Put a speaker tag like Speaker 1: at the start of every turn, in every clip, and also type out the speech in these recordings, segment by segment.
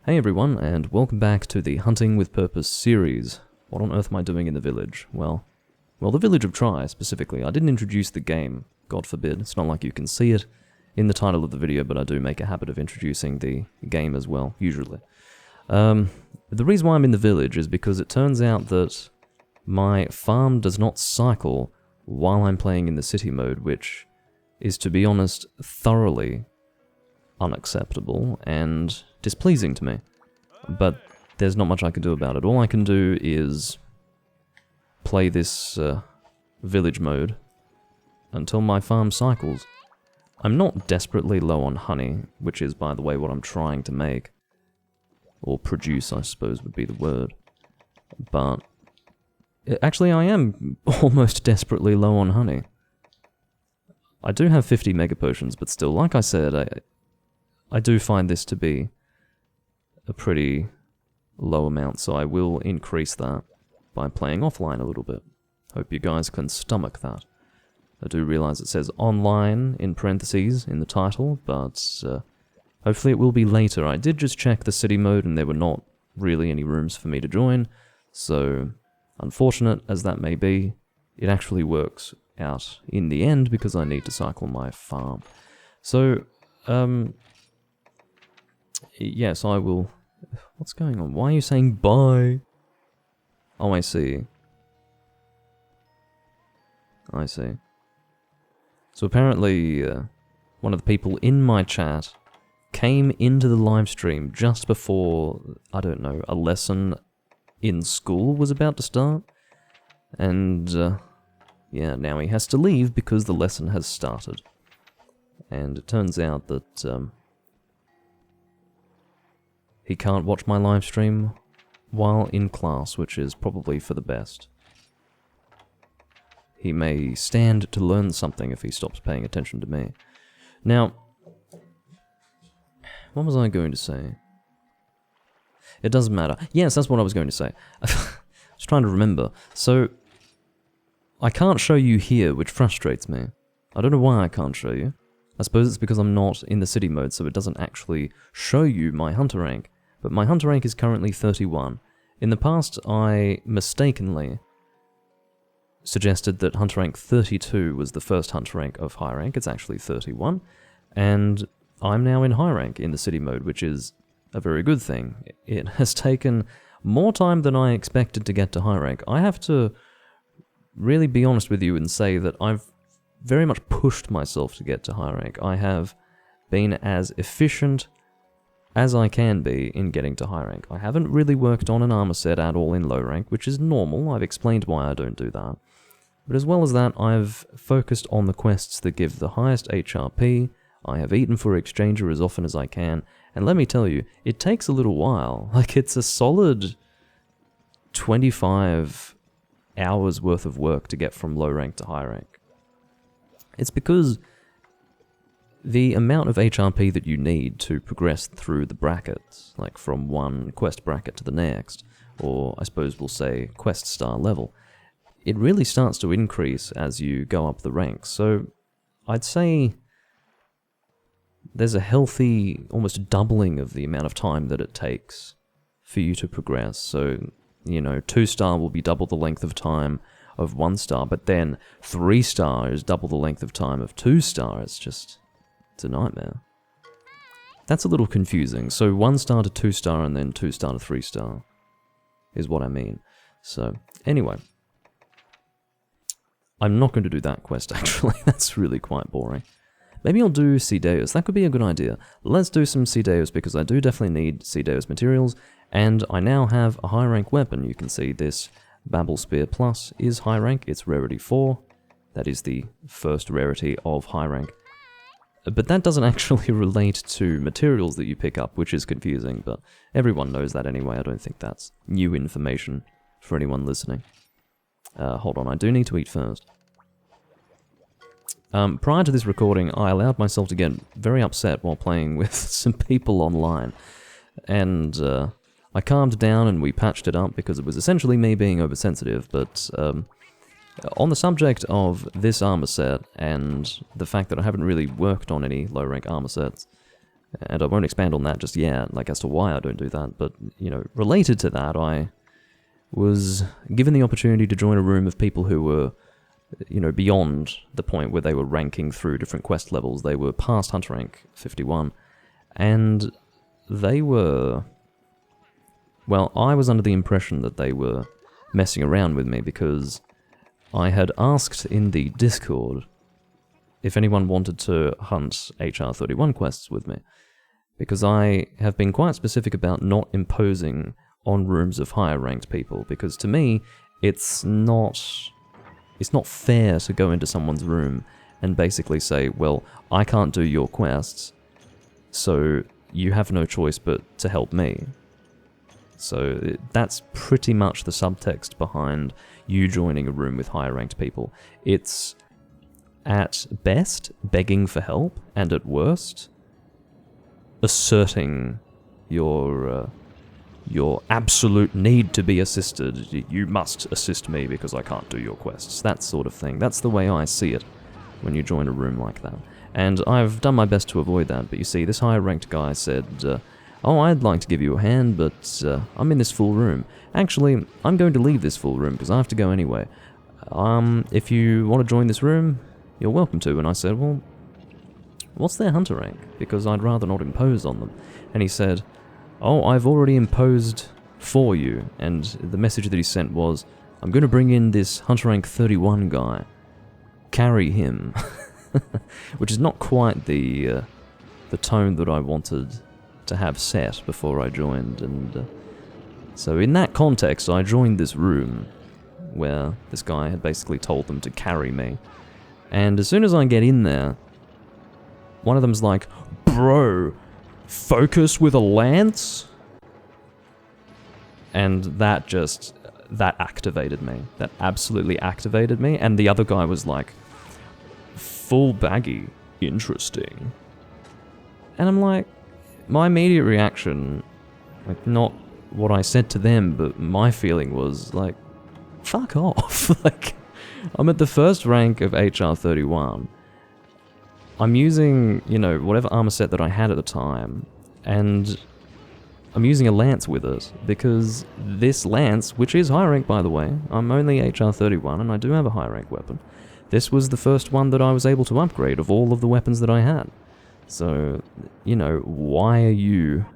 Speaker 1: Hey everyone, and welcome back to the Hunting with Purpose series. What on earth am I doing in the village? Well, the village of Tri, specifically. I didn't introduce the game, God forbid. It's not like you can see it in the title of the video, but I do make a habit of introducing the game as well, usually. The reason why I'm in the village is because it turns out that my farm does not cycle while I'm playing in the city mode, which is, to be honest, thoroughly unacceptable and displeasing to me. But there's not much I can do about it. All I can do is play this village mode until my farm cycles. I'm not desperately low on honey, which is, by the way, what I'm trying to make. Or produce, I suppose, would be the word. But actually, I am almost desperately low on honey. I do have 50 mega potions, but still, like I said, I do find this to be a pretty low amount, so I will increase that by playing offline a little bit. Hope you guys can stomach that. I do realize it says online in parentheses in the title, but hopefully it will be later. I did just check the city mode and there were not really any rooms for me to join, so unfortunate as that may be, it actually works out in the end because I need to cycle my farm. So, yes, I will... What's going on? Why are you saying bye? Oh, I see. I see. So apparently, one of the people in my chat came into the live stream just before, I don't know, a lesson in school was about to start. And, yeah, now he has to leave because the lesson has started. And it turns out that, he can't watch my live stream while in class, which is probably for the best. He may stand to learn something if he stops paying attention to me. Now, what was I going to say? It doesn't matter. Yes, that's what I was going to say. I was trying to remember. So, I can't show you here, which frustrates me. I don't know why I can't show you. I suppose it's because I'm not in the city mode, so it doesn't actually show you my hunter rank. But my hunter rank is currently 31. In the past, I mistakenly suggested that hunter rank 32 was the first hunter rank of high rank. It's actually 31. And I'm now in high rank in the city mode, which is a very good thing. It has taken more time than I expected to get to high rank. I have to really be honest with you and say that I've very much pushed myself to get to high rank. I have been as efficient as I can be in getting to high rank. I haven't really worked on an armor set at all in low rank, which is normal. I've explained why I don't do that. But as well as that, I've focused on the quests that give the highest HRP. I have eaten for Exchanger as often as I can, and let me tell you, it takes a little while. Like, it's a solid 25 hours worth of work to get from low rank to high rank. It's because the amount of HRP that you need to progress through the brackets, like from one quest bracket to the next, or I suppose we'll say quest star level, it really starts to increase as you go up the ranks. So I'd say there's a healthy, almost doubling of the amount of time that it takes for you to progress. So, you know, 2-star will be double the length of time of 1-star, but then 3-star is double the length of time of 2-star. It's a nightmare. That's a little confusing. So 1-star to 2-star and then 2-star to 3-star is what I mean. So, anyway. I'm not going to do that quest, actually. That's really quite boring. Maybe I'll do Cedeus. That could be a good idea. Let's do some Cedeus, because I do definitely need Cedeus materials, and I now have a high rank weapon. You can see this Babel Spear Plus is high rank. It's rarity 4. That is the first rarity of high rank. But that doesn't actually relate to materials that you pick up, which is confusing, but everyone knows that anyway. I don't think that's new information for anyone listening. Hold on, I do need to eat first. Prior to this recording, I allowed myself to get very upset while playing with some people online. And I calmed down and we patched it up because it was essentially me being oversensitive, but on the subject of this armor set and the fact that I haven't really worked on any low rank armor sets, And I won't expand on that just yet, like as to why I don't do that, but, you know, related to that, I was given the opportunity to join a room of people who were, you know, beyond the point where they were ranking through different quest levels. They were past Hunter rank 51, and they were... Well, I was under the impression that they were messing around with me because I had asked in the Discord if anyone wanted to hunt HR31 quests with me, because I have been quite specific about not imposing on rooms of higher ranked people, because to me, it's not fair to go into someone's room and basically say, well, I can't do your quests, so you have no choice but to help me. So that's pretty much the subtext behind you joining a room with higher ranked people. It's, at best, begging for help, and at worst, asserting your absolute need to be assisted. You must assist me because I can't do your quests. That sort of thing. That's the way I see it when you join a room like that. And I've done my best to avoid that, but you see, this higher ranked guy said, oh, I'd like to give you a hand, but I'm in this full room. Actually, I'm going to leave this full room because I have to go anyway. If you want to join this room, you're welcome to. And I said, well, what's their hunter rank? Because I'd rather not impose on them. And he said, oh, I've already imposed for you. And the message that he sent was, I'm going to bring in this hunter rank 31 guy. Carry him. Which is not quite the tone that I wanted to have set before I joined, and so in that context I joined this room where this guy had basically told them to carry me, and as soon as I get in there, one of them's like, bro, focus with a lance? And that activated me. That absolutely activated me, and the other guy was like, full baggy, interesting. And I'm like, my immediate reaction, like, not what I said to them, but my feeling was, like, fuck off. Like, I'm at the first rank of HR31. I'm using, you know, whatever armor set that I had at the time, and I'm using a lance with it, because this lance, which is high rank by the way, I'm only HR31 and I do have a high rank weapon, this was the first one that I was able to upgrade of all of the weapons that I had. So, you know, why are you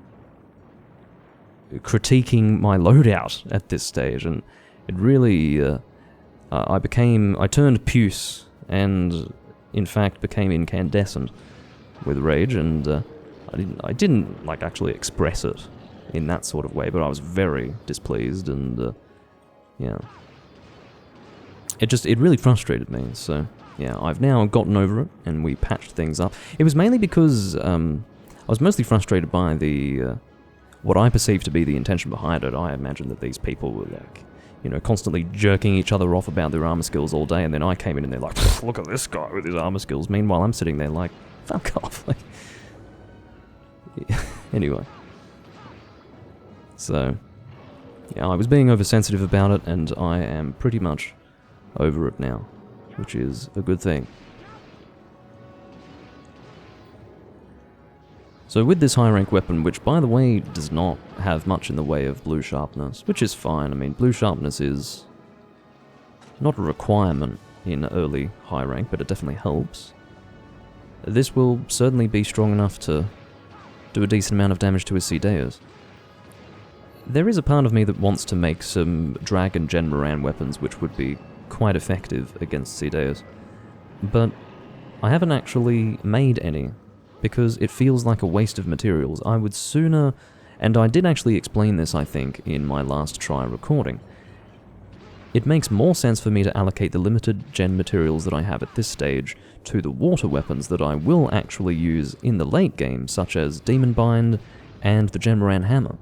Speaker 1: critiquing my loadout at this stage? And it really, I turned puce, and in fact became incandescent with rage, and I didn't like actually express it in that sort of way, but I was very displeased, and yeah. It really frustrated me, so yeah, I've now gotten over it, and we patched things up. It was mainly because I was mostly frustrated by the what I perceived to be the intention behind it. I imagined that these people were like, you know, constantly jerking each other off about their armor skills all day, and then I came in and they're like, look at this guy with his armor skills. Meanwhile, I'm sitting there like, fuck off. Like, yeah. Anyway. So, yeah, I was being oversensitive about it, and I am pretty much over it now, which is a good thing. So with this high rank weapon, which by the way does not have much in the way of blue sharpness, which is fine. I mean, blue sharpness is not a requirement in early high rank, but it definitely helps. This will certainly be strong enough to do a decent amount of damage to his Cedeus. There is a part of me that wants to make some Dragon Gen Moran weapons which would be quite effective against Cedeus, but I haven't actually made any, because it feels like a waste of materials. I would sooner, and I did actually explain this I think in my last try recording, it makes more sense for me to allocate the limited gen materials that I have at this stage to the water weapons that I will actually use in the late game, such as Demon Bind and the Gen Moran Hammer.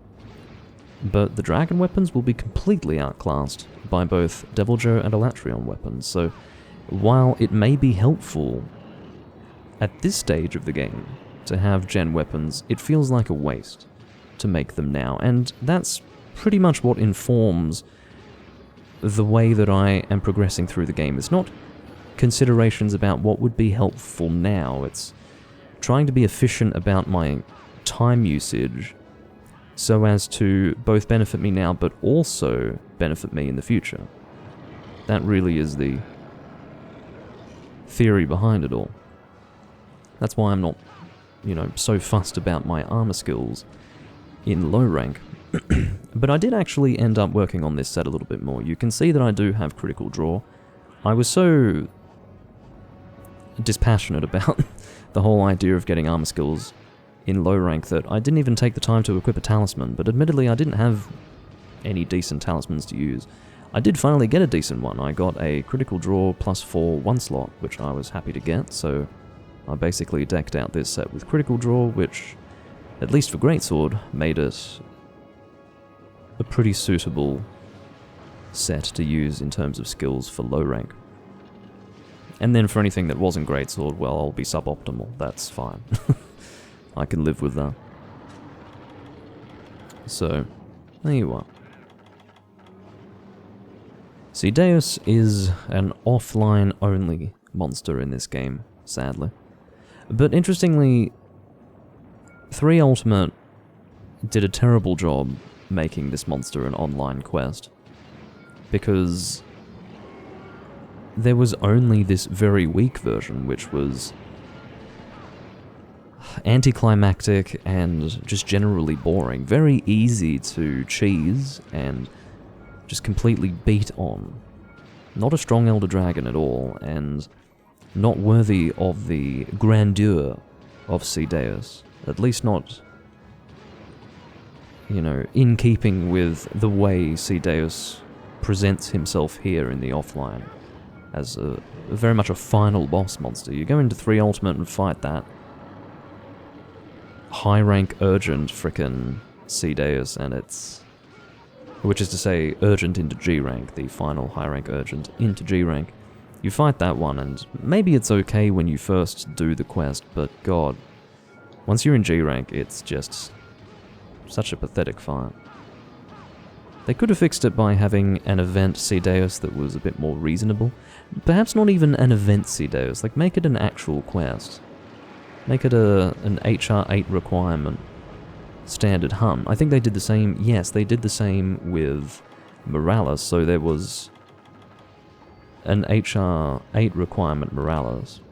Speaker 1: But the dragon weapons will be completely outclassed by both Deviljho and Elatrion weapons, so while it may be helpful at this stage of the game to have gen weapons, it feels like a waste to make them now, and that's pretty much what informs the way that I am progressing through the game. It's not considerations about what would be helpful now, it's trying to be efficient about my time usage so as to both benefit me now but also benefit me in the future. That really is the theory behind it all. That's why I'm not, you know, so fussed about my armor skills in low rank. But I did actually end up working on this set a little bit more. You can see that I do have critical draw. I was so dispassionate about the whole idea of getting armor skills in low rank that I didn't even take the time to equip a talisman, but admittedly I didn't have any decent talismans to use. I did finally get a decent one. I got a critical draw +4 1 slot, which I was happy to get, so I basically decked out this set with critical draw, which, at least for Greatsword, made it a pretty suitable set to use in terms of skills for low rank. And then for anything that wasn't Greatsword, well, I'll be suboptimal. That's fine. I can live with that. So, there you are. Ceadeus is an offline-only monster in this game, sadly. But interestingly, 3 Ultimate did a terrible job making this monster an online quest, because there was only this very weak version, which was anticlimactic and just generally boring, very easy to cheese and just completely beat on. Not a strong Elder Dragon at all, and not worthy of the grandeur of Ceadeus. At least not, you know, in keeping with the way Ceadeus presents himself here in the offline, as very much a final boss monster. You go into 3 Ultimate and fight that high rank urgent frickin' Ceadeus, and it's... which is to say, urgent into G rank, the final high rank urgent into G rank. You fight that one, and maybe it's okay when you first do the quest, but god, once you're in G rank, it's just such a pathetic fight. They could have fixed it by having an event Ceadeus that was a bit more reasonable. Perhaps not even an event Ceadeus, like make it an actual quest. Make it an HR 8 requirement standard hunt. I think they did the same, yes, they did the same with Morales, so there was an HR 8 requirement Morales,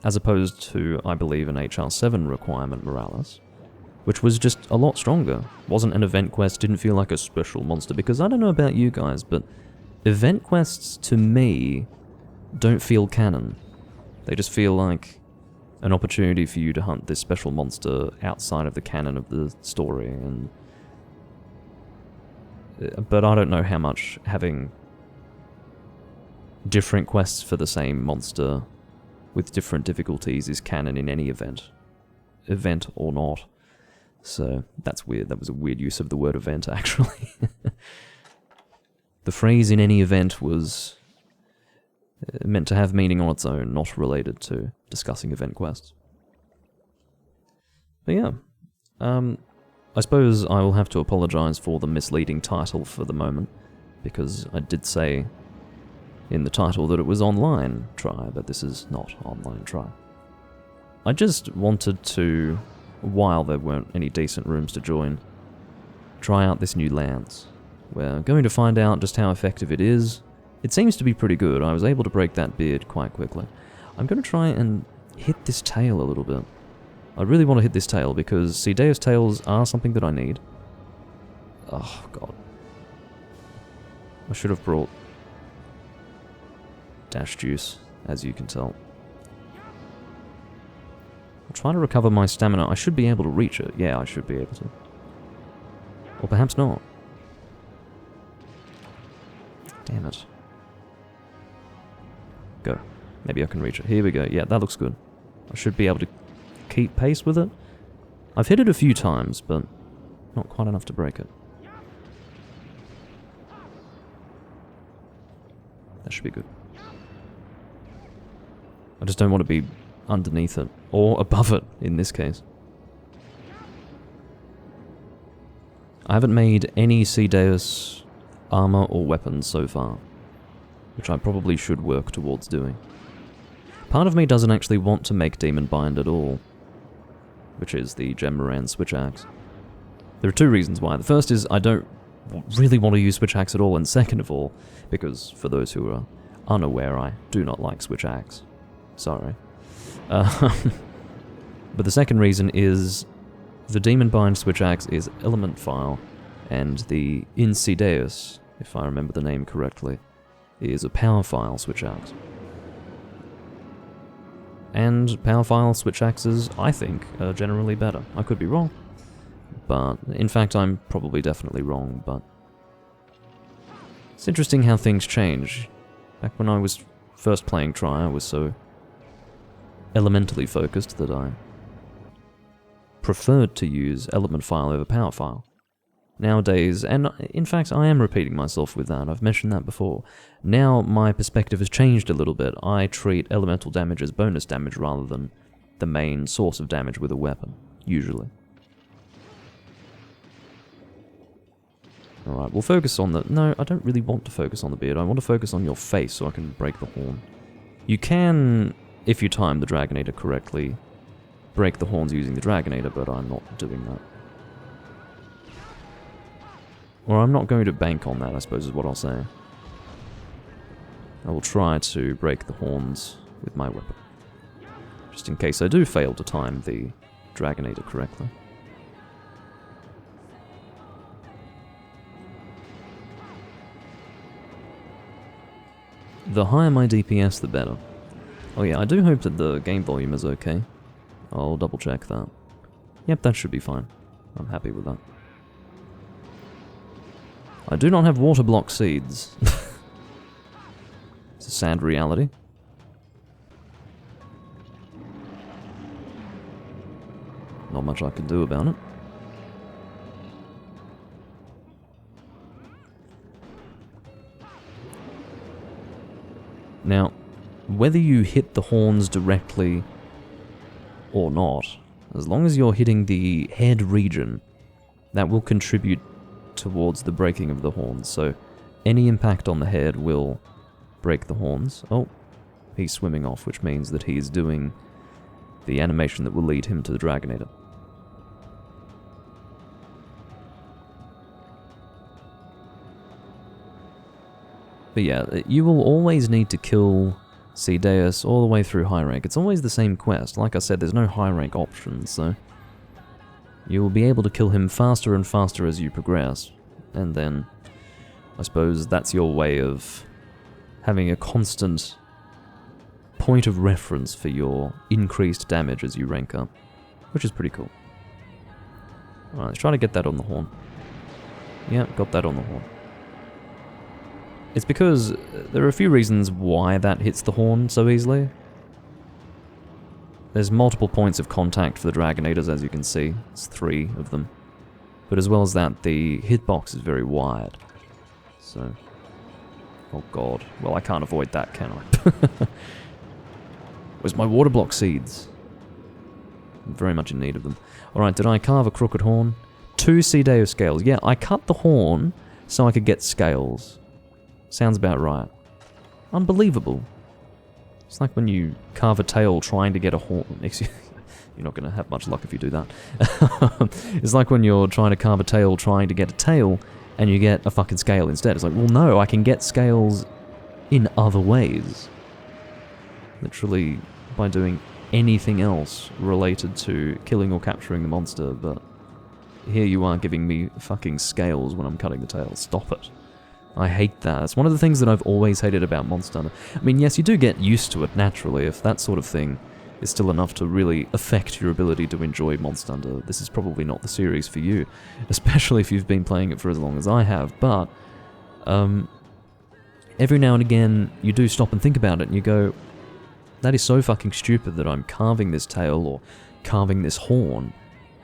Speaker 1: as opposed to, I believe, an HR 7 requirement Morales, which was just a lot stronger. Wasn't an event quest, didn't feel like a special monster, because I don't know about you guys, but event quests, to me, don't feel canon. They just feel like an opportunity for you to hunt this special monster outside of the canon of the story, and... but I don't know how much having different quests for the same monster with different difficulties is canon in any event or not. So, that's weird. That was a weird use of the word event, actually. The phrase "in any event" was meant to have meaning on its own, not related to discussing event quests. But yeah, I suppose I will have to apologize for the misleading title for the moment, because I did say in the title that it was online try, but this is not online try. I just wanted to, while there weren't any decent rooms to join, try out this new lance. We're going to find out just how effective it is. It seems to be pretty good. I was able to break that beard quite quickly. I'm going to try and hit this tail a little bit. I really want to hit this tail because Ceadeus tails are something that I need. Oh god. I should have brought dash juice, as you can tell. I'll try to recover my stamina. I should be able to reach it. Yeah, I should be able to. Or perhaps not. Damn it. Go. Maybe I can reach it. Here we go. Yeah, that looks good. I should be able to keep pace with it. I've hit it a few times, but not quite enough to break it. That should be good. I just don't want to be underneath it, or above it in this case. I haven't made any Ceadeus armor or weapons so far, which I probably should work towards doing. Part of me doesn't actually want to make Demon Bind at all. which is the Gemmoran Switch Axe. There are two reasons why. The first is I don't really want to use Switch Axe at all, and second of all, because for those who are unaware, I do not like Switch Axe. Sorry. But the second reason is the Demon Bind Switch Axe is Element File, and the Insidious, if I remember the name correctly, is a Power File Switch Axe. And Power File Switch Axes, I think, are generally better. I could be wrong, but in fact I'm probably definitely wrong, but it's interesting how things change. Back when I was first playing Tri, I was so elementally focused that I preferred to use Element File over Power File. Nowadays, and in fact I am repeating myself with that, I've mentioned that before, now my perspective has changed a little bit. I treat elemental damage as bonus damage rather than the main source of damage with a weapon, usually. Alright, we'll focus on the... No, I don't really want to focus on the beard, I want to focus on your face so I can break the horn. You can, if you time the Dragonator correctly, break the horns using the Dragonator, but I'm not doing that. Or I'm not going to bank on that, I suppose is what I'll say. I will try to break the horns with my weapon, just in case I do fail to time the Dragonator correctly. The higher my DPS, the better. Oh yeah, I do hope that the game volume is okay. I'll double check that. Yep, that should be fine. I'm happy with that. I do not have water block seeds. It's a sad reality. Not much I can do about it. Now, whether you hit the horns directly or not, as long as you're hitting the head region, that will contribute towards the breaking of the horns. So any impact on the head will break the horns. Oh, he's swimming off, which means that he's doing the animation that will lead him to the Dragonator. But yeah, you will always need to kill Ceadeus all the way through high rank. It's always the same quest. Like I said, there's no high rank options, so you will be able to kill him faster and faster as you progress. And then, I suppose that's your way of having a constant point of reference for your increased damage as you rank up, which is pretty cool. Alright, let's try to get that on the horn. Yep, got that on the horn. It's because there are a few reasons why that hits the horn so easily. There's multiple points of contact for the Dragonators, as you can see. It's 3 of them. But as well as that, the hitbox is very wide. So... oh god. Well, I can't avoid that, can I? Where's my water block seeds? I'm very much in need of them. Alright, did I carve a crooked horn? 2 Ceadeus scales. Yeah, I cut the horn so I could get scales. Sounds about right. Unbelievable. It's like when you carve a tail trying to get a horn. You're not going to have much luck if you do that. It's like when you're trying to carve a tail trying to get a tail, and you get a fucking scale instead. It's like, well no, I can get scales in other ways. Literally by doing anything else related to killing or capturing the monster, but here you are giving me fucking scales when I'm cutting the tail. Stop it. I hate that. It's one of the things that I've always hated about Monster Hunter. I mean, yes, you do get used to it naturally. If that sort of thing is still enough to really affect your ability to enjoy Monster Hunter, this is probably not the series for you, especially if you've been playing it for as long as I have. But every now and again, you do stop and think about it, and you go, that is so fucking stupid that I'm carving this tail or carving this horn,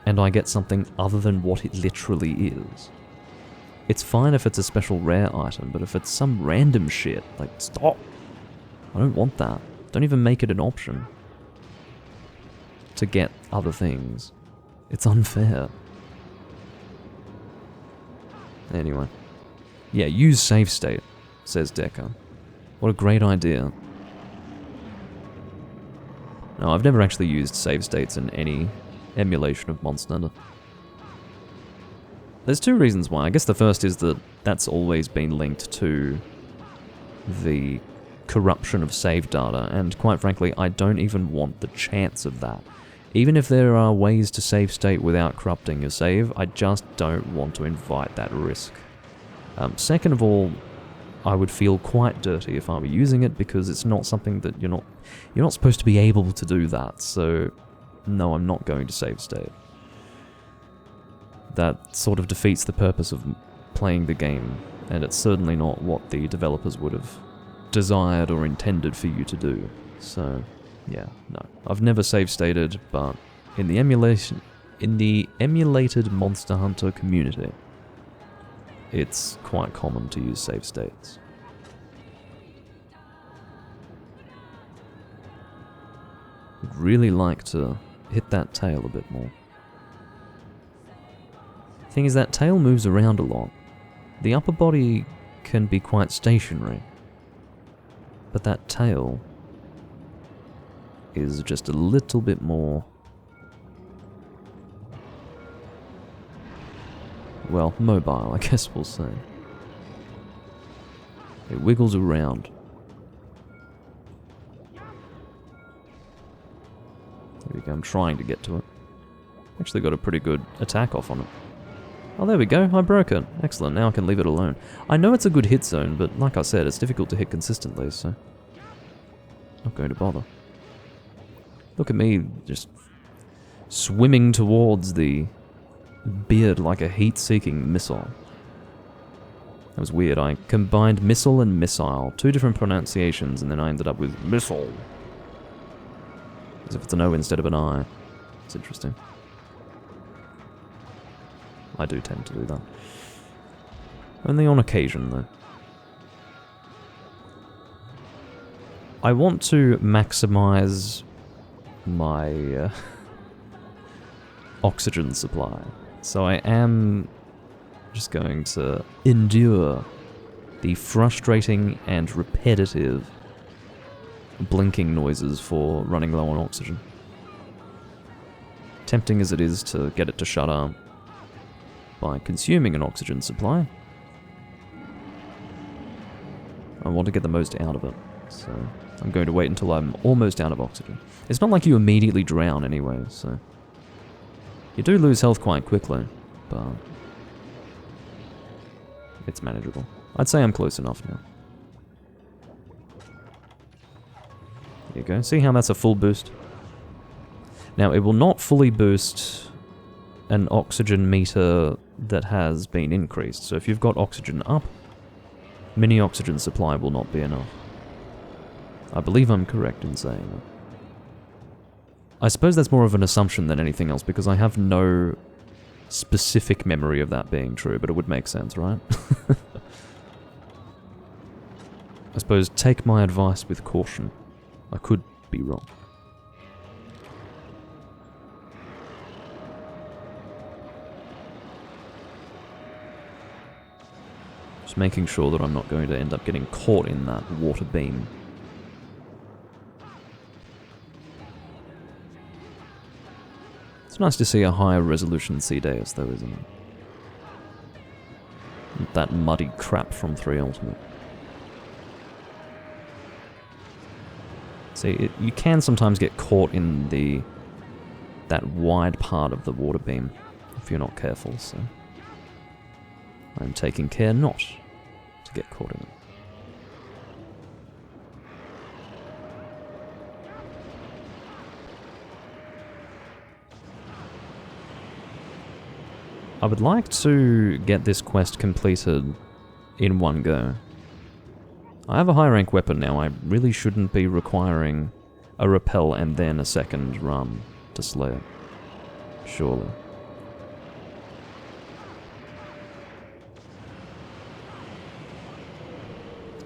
Speaker 1: and I get something other than what it literally is. It's fine if it's a special rare item, but if it's some random shit, like, stop. I don't want that. Don't even make it an option to get other things. It's unfair. Anyway. Yeah, use save state, says Decker. What a great idea. No, I've never actually used save states in any emulation of Monster Hunter. There's two reasons why. I guess the first is that that's always been linked to the corruption of save data, and quite frankly, I don't even want the chance of that. Even if there are ways to save state without corrupting your save, I just don't want to invite that risk. Second of all, I would feel quite dirty if I were using it, because it's not something that you're not supposed to be able to do that, so no, I'm not going to save state. That sort of defeats the purpose of playing the game, and it's certainly not what the developers would have desired or intended for you to do. So, yeah, no. I've never save stated, but in the emulated Monster Hunter community, it's quite common to use save states. I'd really like to hit that tail a bit more. Thing is, that tail moves around a lot. The upper body can be quite stationary, but that tail is just a little bit more, well, mobile, I guess we'll say. It wiggles around. There we go, I'm trying to get to it. Actually got a pretty good attack off on it. Oh, there we go, I broke it. Excellent, now I can leave it alone. I know it's a good hit zone, but like I said, it's difficult to hit consistently, so not going to bother. Look at me, just swimming towards the beard like a heat-seeking missile. That was weird, I combined missile and missile, two different pronunciations, and then I ended up with missile. As if it's an O instead of an I. It's interesting. I do tend to do that. Only on occasion, though. I want to maximize my oxygen supply, so I am just going to endure the frustrating and repetitive blinking noises for running low on oxygen. Tempting as it is to get it to shut up by consuming an oxygen supply, I want to get the most out of it, so I'm going to wait until I'm almost out of oxygen. It's not like you immediately drown anyway, so you do lose health quite quickly, but it's manageable. I'd say I'm close enough now. There you go. See how that's a full boost? Now, it will not fully boost an oxygen meter that has been increased. So if you've got oxygen up, mini oxygen supply will not be enough. I believe I'm correct in saying that. I suppose that's more of an assumption than anything else, because I have no specific memory of that being true, but it would make sense, right? I suppose take my advice with caution. I could be wrong. Just making sure that I'm not going to end up getting caught in that water beam. It's nice to see a higher resolution Ceadeus though, isn't it? That muddy crap from 3 Ultimate. See, you can sometimes get caught in that wide part of the water beam if you're not careful, so I'm taking care not to get caught in it. I would like to get this quest completed in one go. I have a high rank weapon now, I really shouldn't be requiring a repel and then a second run to slay it. Surely.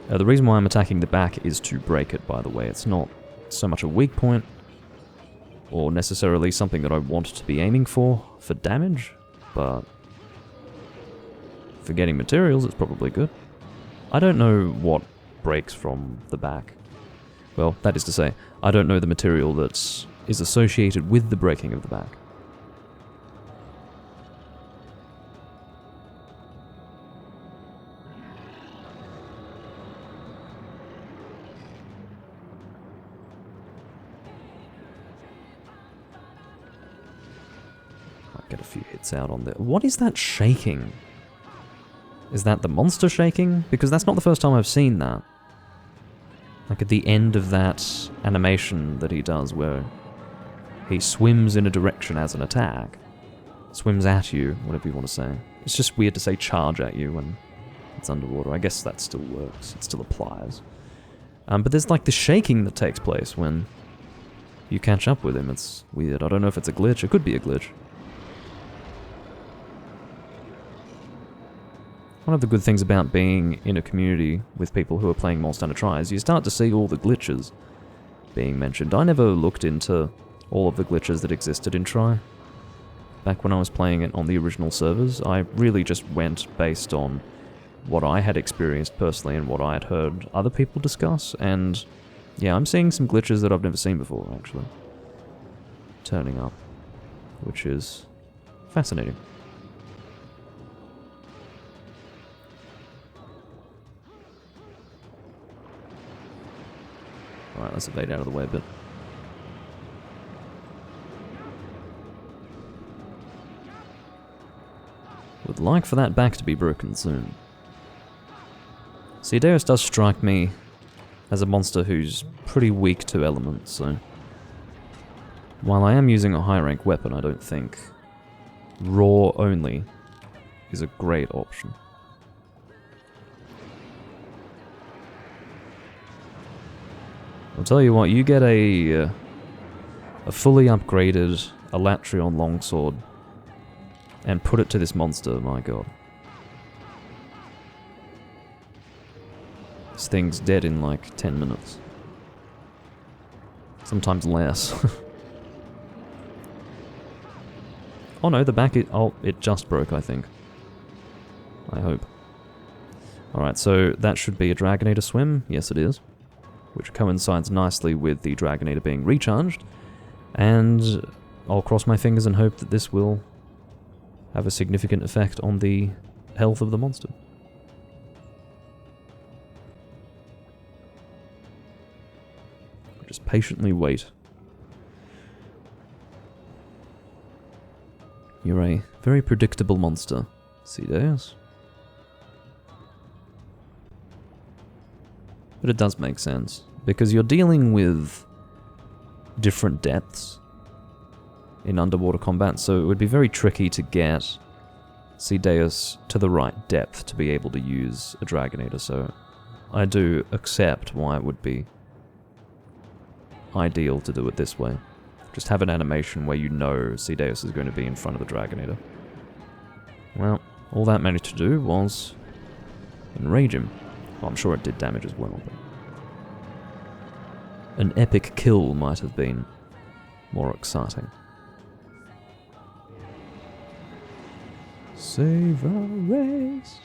Speaker 1: The reason why I'm attacking the back is to break it, by the way. It's not so much a weak point, or necessarily something that I want to be aiming for damage, but for getting materials, it's probably good. I don't know what breaks from the back. Well, that is to say, I don't know the material that is associated with the breaking of the back. Get a few hits out on there. What is that shaking? Is that the monster shaking? Because that's not the first time I've seen that. Like at the end of that animation that he does where he swims in a direction as an attack. Swims at you, whatever you want to say. It's just weird to say charge at you when it's underwater. I guess that still works. It still applies. But there's like the shaking that takes place when you catch up with him. It's weird. I don't know if it's a glitch. It could be a glitch. One of the good things about being in a community with people who are playing Monster Hunter Tri is you start to see all the glitches being mentioned. I never looked into all of the glitches that existed in Tri. Back when I was playing it on the original servers, I really just went based on what I had experienced personally and what I had heard other people discuss, and yeah, I'm seeing some glitches that I've never seen before, actually, turning up, which is fascinating. Alright, let's evade out of the way a bit. Would like for that back to be broken soon. Ceadeus does strike me as a monster who's pretty weak to elements, so while I am using a high rank weapon, I don't think raw only is a great option. I'll tell you what, you get a fully upgraded Alatreon longsword and put it to this monster, my god. This thing's dead in like 10 minutes. Sometimes less. Oh no, the back is... Oh, it just broke, I think. I hope. Alright, so that should be a Dragonator swim. Yes, it is. Which coincides nicely with the Dragonator being recharged. And I'll cross my fingers and hope that this will have a significant effect on the health of the monster. Just patiently wait. You're a very predictable monster, Ceadeus. But it does make sense, because you're dealing with different depths in underwater combat, so it would be very tricky to get Ceadeus to the right depth to be able to use a Dragonator, so I do accept why it would be ideal to do it this way. Just have an animation where you know Ceadeus is going to be in front of the Dragonator. Well, all that managed to do was enrage him. Well, I'm sure it did damage as well, but an epic kill might have been more exciting. Save our race.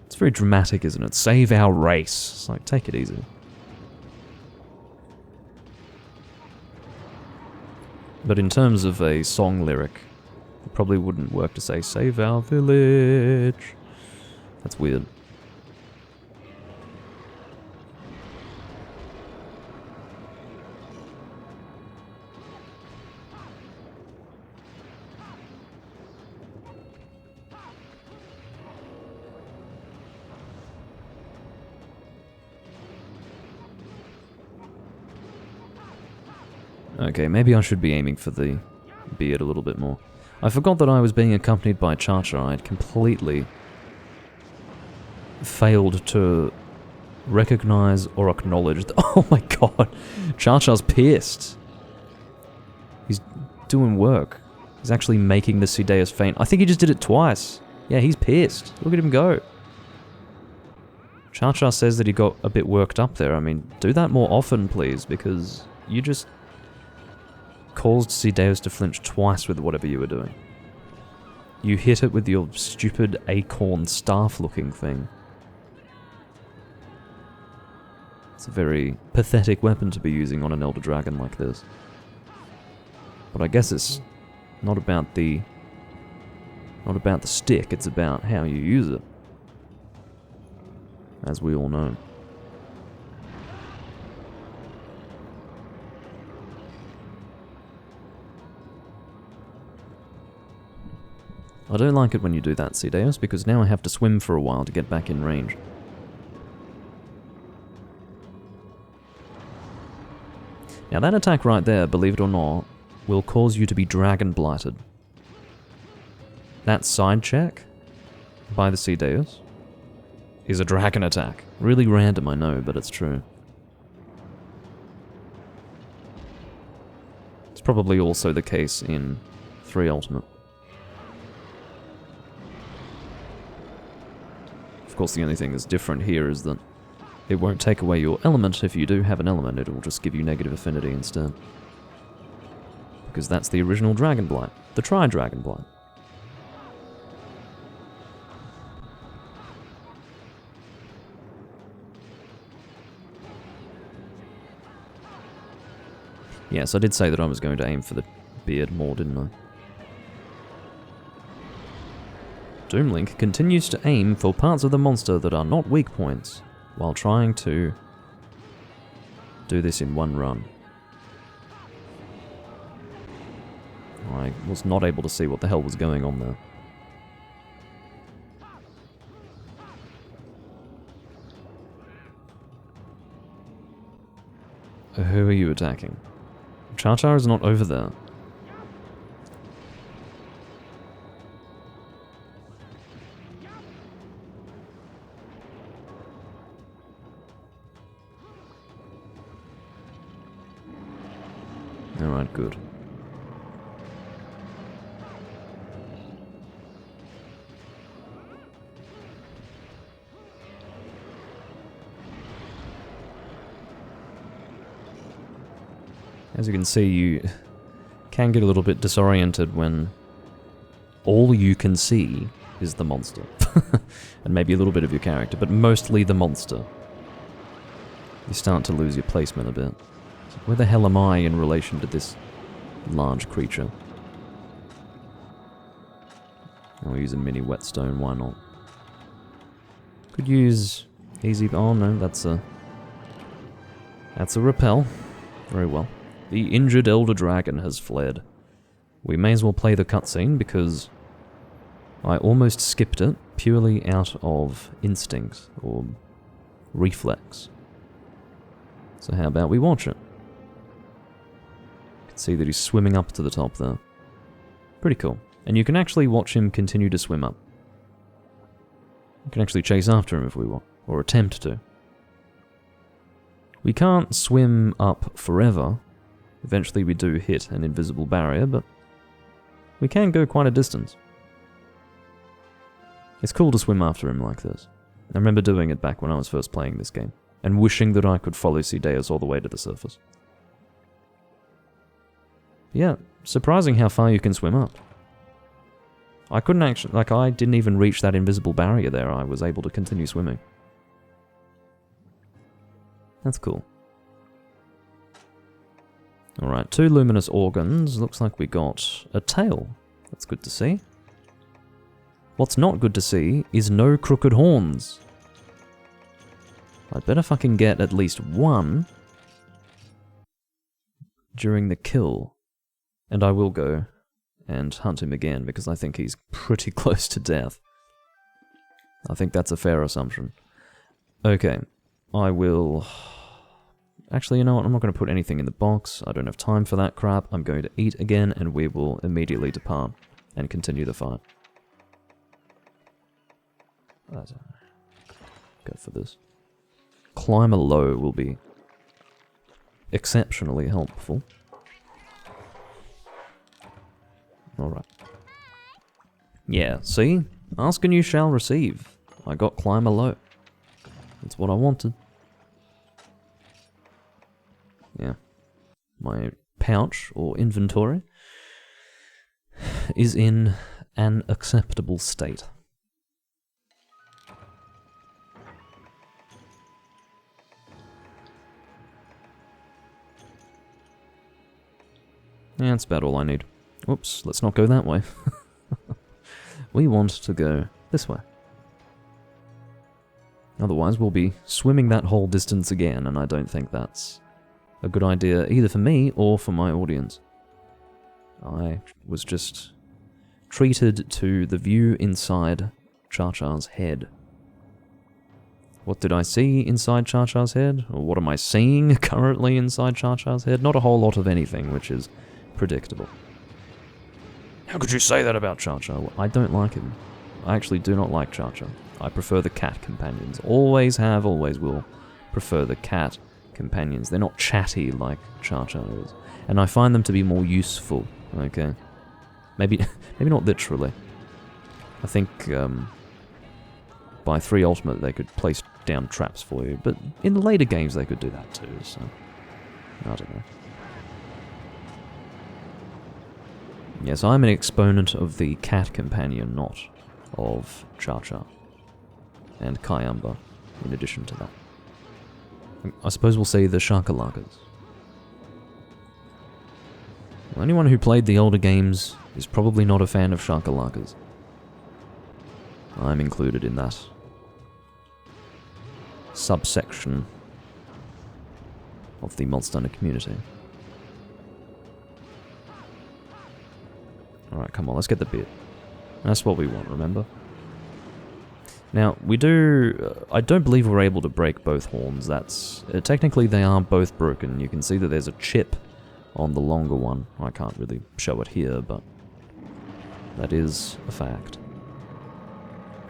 Speaker 1: It's very dramatic, isn't it? Save our race. It's like, take it easy. But in terms of a song lyric, it probably wouldn't work to say, save our village. That's weird. Okay, maybe I should be aiming for the beard a little bit more. I forgot that I was being accompanied by Cha-Cha. I'd completely failed to recognize or acknowledge that... Oh my god! Cha-Cha's pissed. He's doing work. He's actually making the Ceadeus faint. I think he just did it twice. Yeah, he's pissed. Look at him go. Cha-Cha says that he got a bit worked up there. I mean, do that more often, please, because you just caused Ceadeus to flinch twice with whatever you were doing. You hit it with your stupid acorn staff-looking thing. It's a very pathetic weapon to be using on an Elder Dragon like this. But I guess it's not about the stick, it's about how you use it. As we all know. I don't like it when you do that, Cedeus, because now I have to swim for a while to get back in range. Now that attack right there, believe it or not, will cause you to be Dragon Blighted. That side check by the Cedeus is a dragon attack. Really random, I know, but it's true. It's probably also the case in 3 Ultimate. Of course, the only thing that's different here is that it won't take away your element. If you do have an element, it will just give you negative affinity instead. Because that's the original Dragon Blight. The Tri-Dragon Blight. Yes, I did say that I was going to aim for the beard more, didn't I? Doomlink continues to aim for parts of the monster that are not weak points, while trying to do this in one run. I was not able to see what the hell was going on there. Who are you attacking? Char-Char is not over there. Alright, good. As you can see, you can get a little bit disoriented when all you can see is the monster. And maybe a little bit of your character, but mostly the monster. You start to lose your placement a bit. So where the hell am I in relation to this large creature? I'll use a mini whetstone, why not? Could use easy... oh no, that's a repel. Very well. The injured Elder Dragon has fled. We may as well play the cutscene because I almost skipped it purely out of instinct or reflex. So how about we watch it? You can see that he's swimming up to the top there. Pretty cool. And you can actually watch him continue to swim up. You can actually chase after him if we want, or attempt to. We can't swim up forever. Eventually we do hit an invisible barrier, but we can go quite a distance. It's cool to swim after him like this. I remember doing it back when I was first playing this game, and wishing that I could follow Cedeus all the way to the surface. Yeah, surprising how far you can swim up. I couldn't actually, I didn't even reach that invisible barrier there. I was able to continue swimming. That's cool. Alright, 2 luminous organs. Looks like we got a tail. That's good to see. What's not good to see is no crooked horns. I'd better fucking get at least one during the kill. And I will go and hunt him again because I think he's pretty close to death. I think that's a fair assumption. Okay, I will... Actually, you know what? I'm not going to put anything in the box. I don't have time for that crap. I'm going to eat again, and we will immediately depart and continue the fight. Go for this. Climber low will be exceptionally helpful. Alright. Yeah, see? Ask and you shall receive. I got climber low. That's what I wanted. Yeah. My pouch, or inventory, is in an acceptable state. Yeah, that's about all I need. Whoops, let's not go that way. We want to go this way. Otherwise, we'll be swimming that whole distance again, and I don't think that's a good idea either for me or for my audience. I was just treated to the view inside Char-Char's head. What did I see inside Char-Char's head? Or what am I seeing currently inside Char-Char's head? Not a whole lot of anything, which is predictable. How could you say that about Char-Char? Well, I don't like him. I actually do not like Char-Char. I prefer the cat companions. Always have, always will prefer the cat companions. They're not chatty like Char-Char is. And I find them to be more useful, okay? Maybe not literally. I think by 3 Ultimate they could place down traps for you, but in the later games they could do that too, so I don't know. Yes, I'm an exponent of the cat companion, not of Char-Char. And Kayamba, in addition to that. I suppose we'll say the Sharkalakas. Well, anyone who played the older games is probably not a fan of Sharkalakas. I'm included in that subsection of the Monster Hunter community. Alright, come on, let's get the bit. That's what we want, remember? Now, we do... I don't believe we're able to break both horns. That's... technically, they are both broken. You can see that there's a chip on the longer one. I can't really show it here, but that is a fact.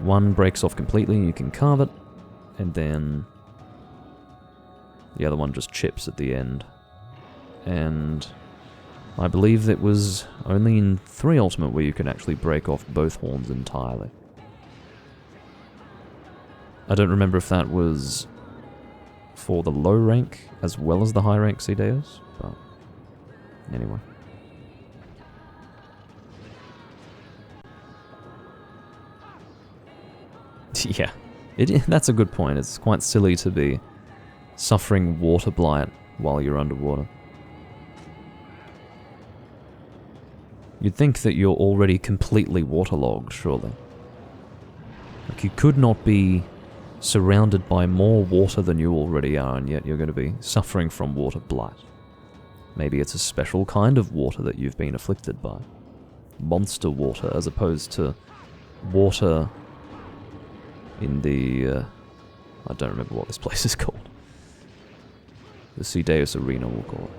Speaker 1: One breaks off completely, and you can carve it, and then the other one just chips at the end. And I believe it was only in 3 Ultimate where you could actually break off both horns entirely. I don't remember if that was for the low rank as well as the high rank Ceadeus, but anyway. Yeah, that's a good point. It's quite silly to be suffering water blight while you're underwater. You'd think that you're already completely waterlogged, surely. Like, you could not be surrounded by more water than you already are, and yet you're going to be suffering from water blight. Maybe it's a special kind of water that you've been afflicted by. Monster water, as opposed to water in the... I don't remember what this place is called. The Ceadeus Arena, we'll call it.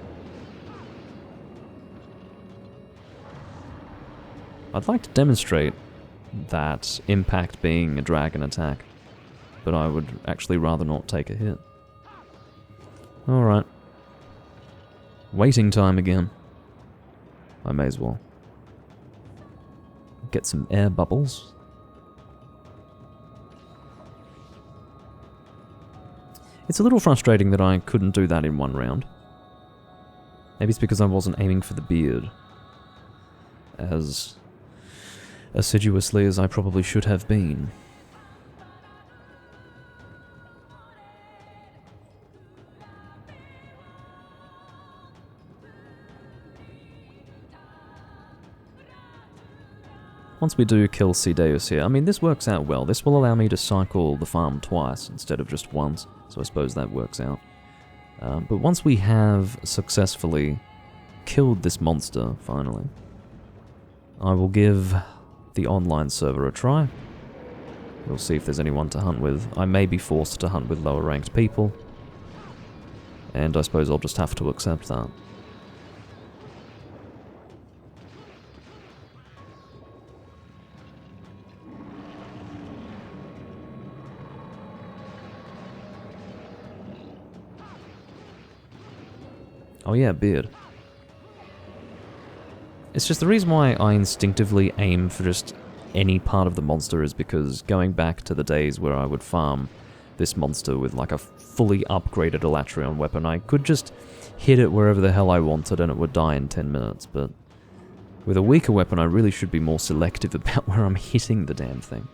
Speaker 1: I'd like to demonstrate that impact being a dragon attack, but I would actually rather not take a hit. Alright. Waiting time again. I may as well. Get some air bubbles. It's a little frustrating that I couldn't do that in one round. Maybe it's because I wasn't aiming for the beard as assiduously as I probably should have been. Once we do kill Ceadeus here, I mean, this works out well. This will allow me to cycle the farm twice instead of just once, so I suppose that works out. But once we have successfully killed this monster, finally, I will give the online server a try. We'll see if there's anyone to hunt with. I may be forced to hunt with lower ranked people, and I suppose I'll just have to accept that. Oh yeah, beard. It's just the reason why I instinctively aim for just any part of the monster is because going back to the days where I would farm this monster with like a fully upgraded Elatrion weapon, I could just hit it wherever the hell I wanted and it would die in 10 minutes, but with a weaker weapon I really should be more selective about where I'm hitting the damn thing.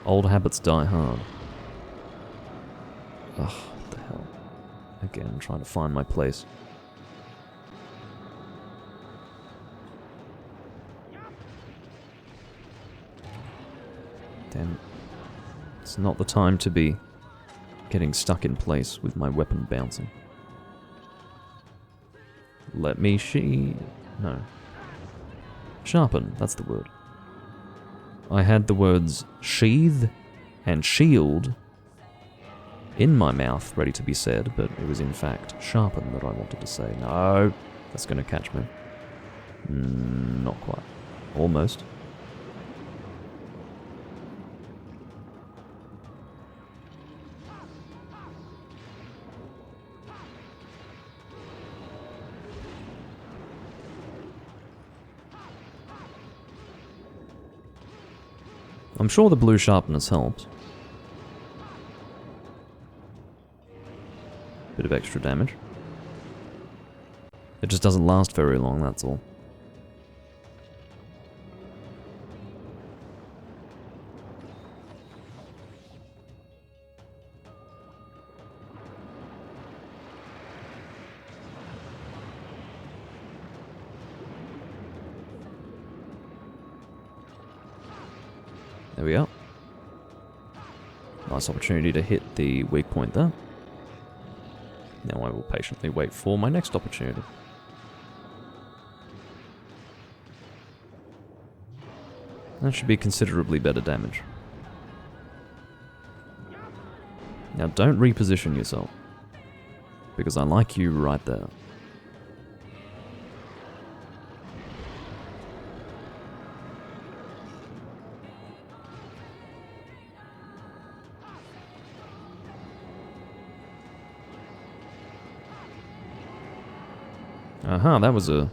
Speaker 1: Old habits die hard. Ugh, what the hell. Again, I'm trying to find my place. Damn. It's not the time to be getting stuck in place with my weapon bouncing. Let me no. Sharpen, that's the word. I had the words sheath and shield in my mouth, ready to be said, but it was in fact sharpen that I wanted to say. No, that's going to catch me. Not quite. Almost. I'm sure the blue sharpness helped. Bit of extra damage. It just doesn't last very long, that's all. There we are. Nice opportunity to hit the weak point there. Now I will patiently wait for my next opportunity. That should be considerably better damage. Now don't reposition yourself, because I like you right there. Aha, that was a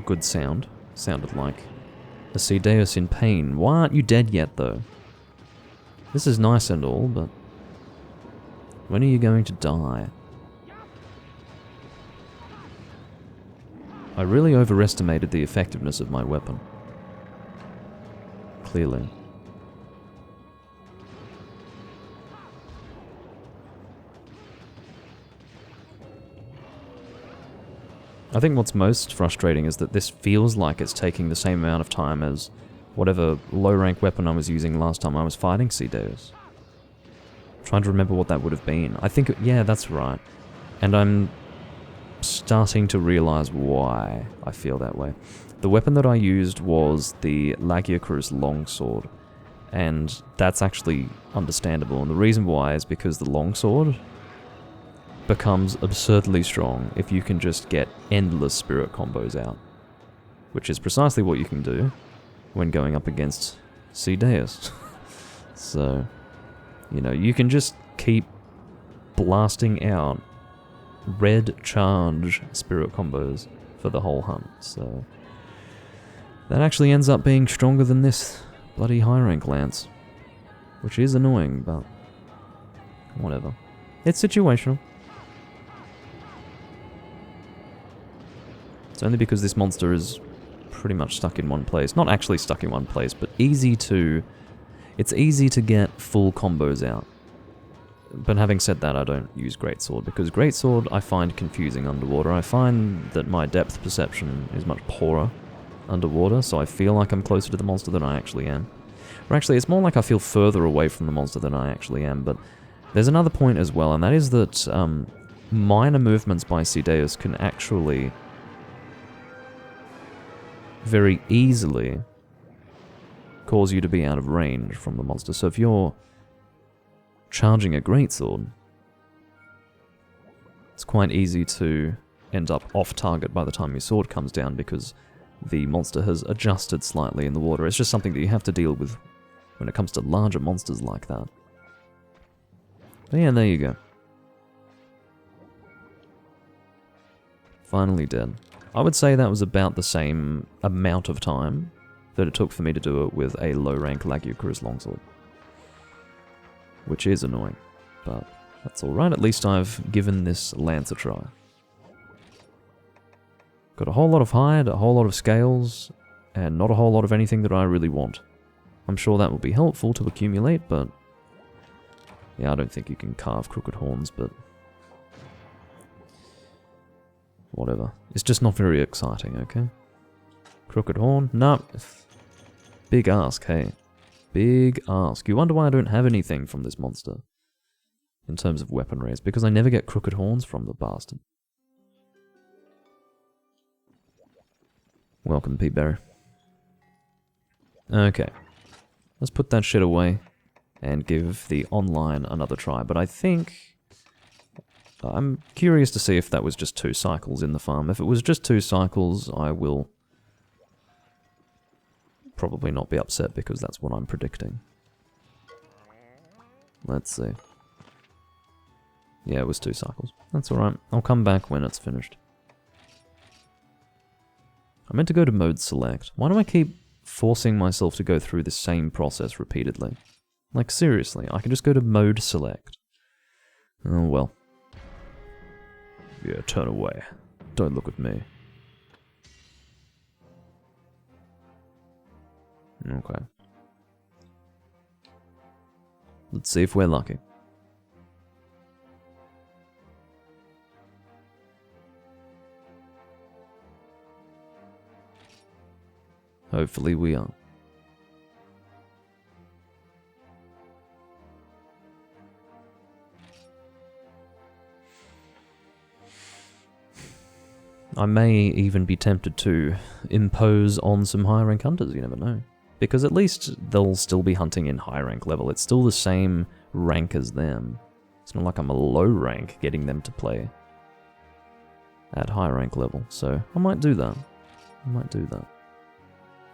Speaker 1: good sound. Sounded like a Ceadeus in pain. Why aren't you dead yet, though? This is nice and all, but when are you going to die? I really overestimated the effectiveness of my weapon. Clearly. I think what's most frustrating is that this feels like it's taking the same amount of time as whatever low-rank weapon I was using last time I was fighting Ceadeus. Trying to remember what that would have been. I think, yeah, that's right. And I'm starting to realize why I feel that way. The weapon that I used was the Lagiacrus longsword, and that's actually understandable. And the reason why is because the longsword becomes absurdly strong if you can just get endless spirit combos out, which is precisely what you can do when going up against Ceadeus. So, you know, you can just keep blasting out red charge spirit combos for the whole hunt, so that actually ends up being stronger than this bloody high rank lance, which is annoying, but whatever. It's situational. It's only because this monster is pretty much stuck in one place. Not actually stuck in one place, but it's easy to get full combos out. But having said that, I don't use Greatsword, because Greatsword I find confusing underwater. I find that my depth perception is much poorer underwater, so I feel like I'm closer to the monster than I actually am. Or actually, it's more like I feel further away from the monster than I actually am, but there's another point as well, and that is that minor movements by Ceadeus can actually very easily cause you to be out of range from the monster. So if you're charging a greatsword, it's quite easy to end up off target by the time your sword comes down, because the monster has adjusted slightly in the water. It's just something that you have to deal with when it comes to larger monsters like that. But yeah, there you go. Finally dead. I would say that was about the same amount of time that it took for me to do it with a low-rank Lagiacrus longsword. Which is annoying, but that's alright. At least I've given this lance a try. Got a whole lot of hide, a whole lot of scales, and not a whole lot of anything that I really want. I'm sure that will be helpful to accumulate, but yeah, I don't think you can carve crooked horns, but whatever. It's just not very exciting, okay? Crooked horn? No. Big ask, hey. Big ask. You wonder why I don't have anything from this monster in terms of weaponry. It's because I never get crooked horns from the bastard. Welcome, Peteberry. Okay. let's put that shit away and give the online another try. But I think... I'm curious to see if that was just 2 cycles in the farm. If it was just 2 cycles, I will probably not be upset because that's what I'm predicting. Let's see. Yeah, it was 2 cycles. That's alright. I'll come back when it's finished. I meant to go to mode select. Why do I keep forcing myself to go through the same process repeatedly? Like, seriously, I can just go to mode select. Oh, well. Yeah, turn away. Don't look at me. Okay. Let's see if we're lucky. Hopefully we are. I may even be tempted to impose on some high rank hunters, you never know. Because at least they'll still be hunting in high rank level. It's still the same rank as them. It's not like I'm a low rank getting them to play at high rank level. So I might do that. I might do that.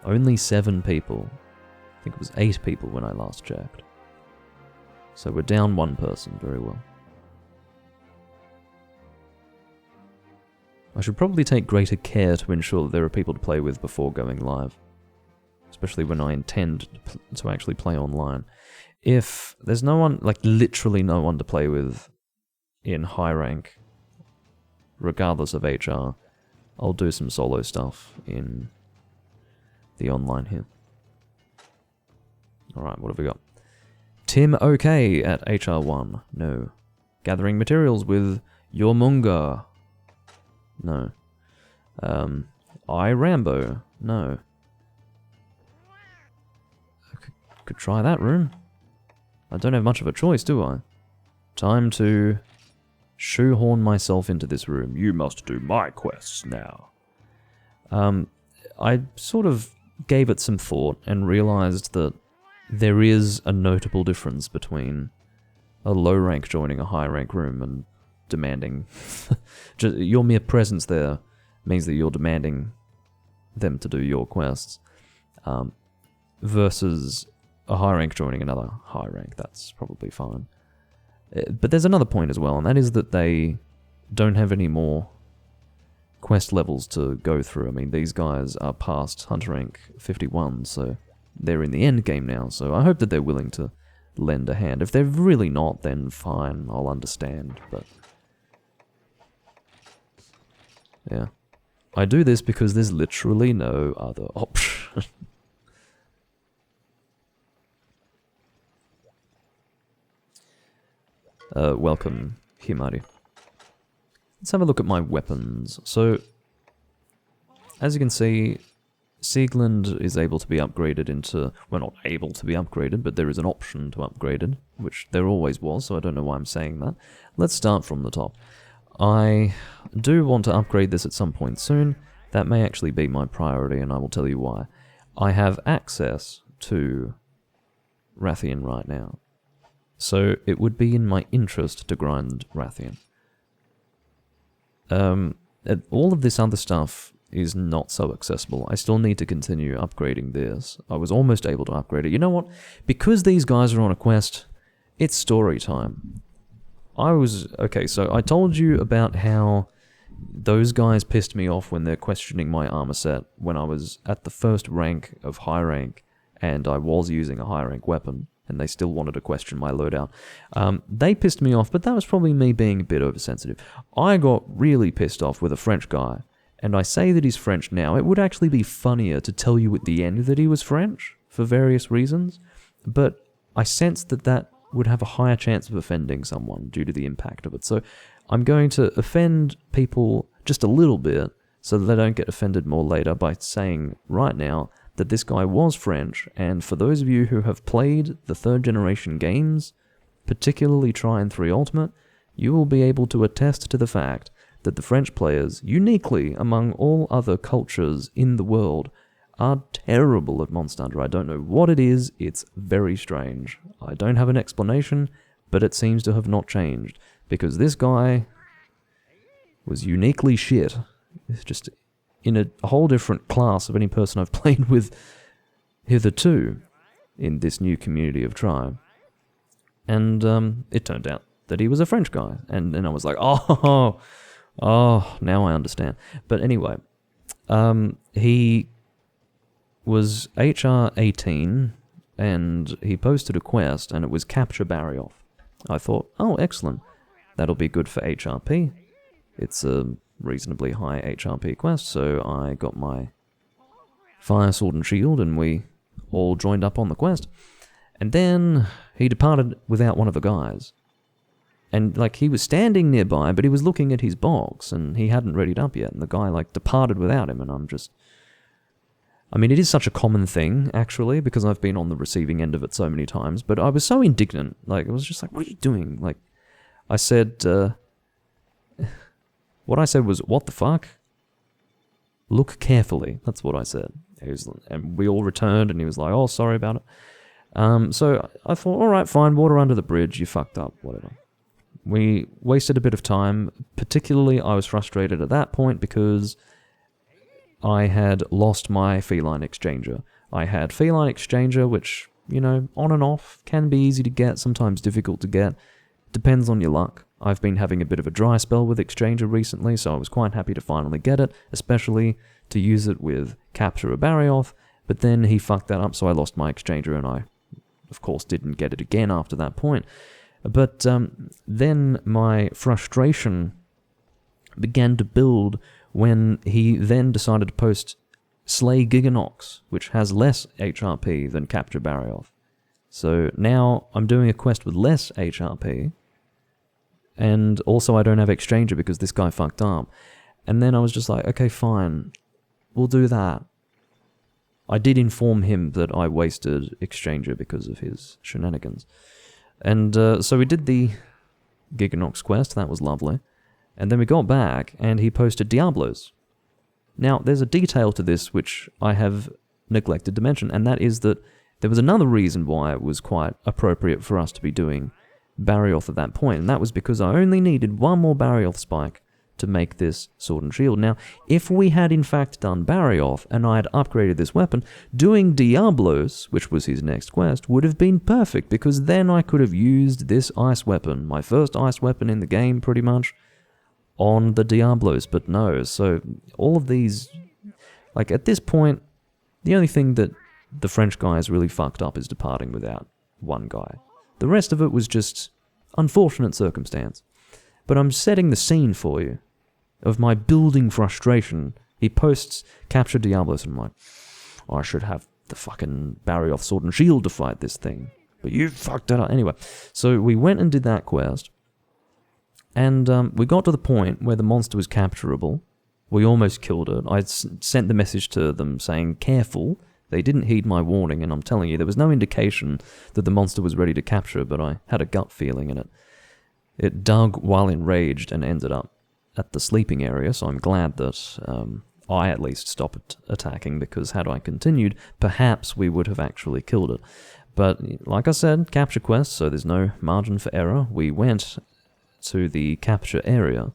Speaker 1: Only 7 people. I think it was 8 people when I last checked. So we're down 1 person, very well. I should probably take greater care to ensure that there are people to play with before going live. Especially when I intend to actually play online. If there's no one, like literally no one to play with in high rank, regardless of HR, I'll do some solo stuff in the online here. Alright, what have we got? Tim OK at HR1. No. Gathering materials with Yormunga. No. I Rambo. No. Could try that room. I don't have much of a choice, do I? Time to shoehorn myself into this room. You must do my quests now. I sort of gave it some thought and realized that there is a notable difference between a low rank joining a high rank room and demanding... just your mere presence there means that you're demanding them to do your quests. Versus a high rank joining another high rank. That's probably fine. But there's another point as well, and that is that they don't have any more quest levels to go through. I mean, these guys are past Hunter rank 51, so they're in the end game now, so I hope that they're willing to lend a hand. If they're really not, then fine, I'll understand, but... yeah. I do this because there's literally no other option. Welcome, Himari. Let's have a look at my weapons. So, as you can see, Siegland is able to be upgraded into... well, not able to be upgraded, but there is an option to upgrade it, which there always was, so I don't know why I'm saying that. Let's start from the top. I do want to upgrade this at some point soon. That may actually be my priority, and I will tell you why. I have access to Rathian right now. So it would be in my interest to grind Rathian. All of this other stuff is not so accessible. I still need to continue upgrading this. I was almost able to upgrade it. You know what? Because these guys are on a quest, it's story time. Okay, so I told you about how those guys pissed me off when they're questioning my armor set when I was at the first rank of high rank and I was using a high rank weapon. And they still wanted to question my loadout. They pissed me off, but that was probably me being a bit oversensitive. I got really pissed off with a French guy, and I say that he's French now. It would actually be funnier to tell you at the end that he was French, for various reasons, but I sensed that that would have a higher chance of offending someone due to the impact of it. So I'm going to offend people just a little bit, so that they don't get offended more later by saying right now that this guy was French, and for those of you who have played the 3rd generation games, particularly Trine 3 Ultimate, you will be able to attest to the fact that the French players, uniquely among all other cultures in the world, are terrible at Monster Hunter. I don't know what it is. It's very strange. I don't have an explanation, but it seems to have not changed. Because this guy was uniquely shit. It's just in a whole different class of any person I've played with hitherto in this new community of Tribe. And it turned out that he was a French guy. And I was like, oh, now I understand. But anyway, he was HR 18, and he posted a quest, and it was Capture Barioth. I thought, oh, excellent. That'll be good for HRP. It's a reasonably high HRP quest, so I got my Fire Sword and Shield, and we all joined up on the quest. And then he departed without one of the guys. And, like, he was standing nearby, but he was looking at his box, and he hadn't readied up yet, and the guy, like, departed without him, and I'm just... I mean, it is such a common thing, actually, because I've been on the receiving end of it so many times, but I was so indignant. Like, it was just like, what are you doing? Like, I said, what I said was, what the fuck? Look carefully. That's what I said. And we all returned, and he was like, oh, sorry about it. So I thought, alright, fine, water under the bridge, you fucked up, whatever. We wasted a bit of time. Particularly, I was frustrated at that point because I had lost my Feline Exchanger. I had Feline Exchanger, which, you know, on and off, can be easy to get, sometimes difficult to get. Depends on your luck. I've been having a bit of a dry spell with Exchanger recently, so I was quite happy to finally get it, especially to use it with Capture a Barioth, but then he fucked that up, so I lost my Exchanger, and I, of course, didn't get it again after that point. But then my frustration began to build when he then decided to post Slay Giganox, which has less HRP than Capture Barioth. So now I'm doing a quest with less HRP, and also I don't have Exchanger because this guy fucked up. And then I was just like, okay, fine, we'll do that. I did inform him that I wasted Exchanger because of his shenanigans. And so we did the Giganox quest, that was lovely. And then we got back, and he posted Diablos. Now, there's a detail to this which I have neglected to mention, and that is that there was another reason why it was quite appropriate for us to be doing Barioth at that point, and that was because I only needed one more Barioth spike to make this Sword and Shield. Now, if we had in fact done Barioth, and I had upgraded this weapon, doing Diablos, which was his next quest, would have been perfect, because then I could have used this ice weapon, my first ice weapon in the game, pretty much, on the Diablos, but no. So all of these, like, at this point, the only thing that the French guy has really fucked up is departing without one guy. The rest of it was just unfortunate circumstance. But I'm setting the scene for you of my building frustration. He posts Capture Diablos, and I'm like, oh, I should have the fucking Barioth Sword and Shield to fight this thing. But you fucked it up. Anyway, so we went and did that quest, and we got to the point where the monster was capturable. We almost killed it. I sent the message to them saying, careful. They didn't heed my warning, and I'm telling you, there was no indication that the monster was ready to capture, but I had a gut feeling in it. It dug while enraged and ended up at the sleeping area, so I'm glad that I at least stopped attacking, because had I continued, perhaps we would have actually killed it. But like I said, capture quest, so there's no margin for error. We went to the capture area,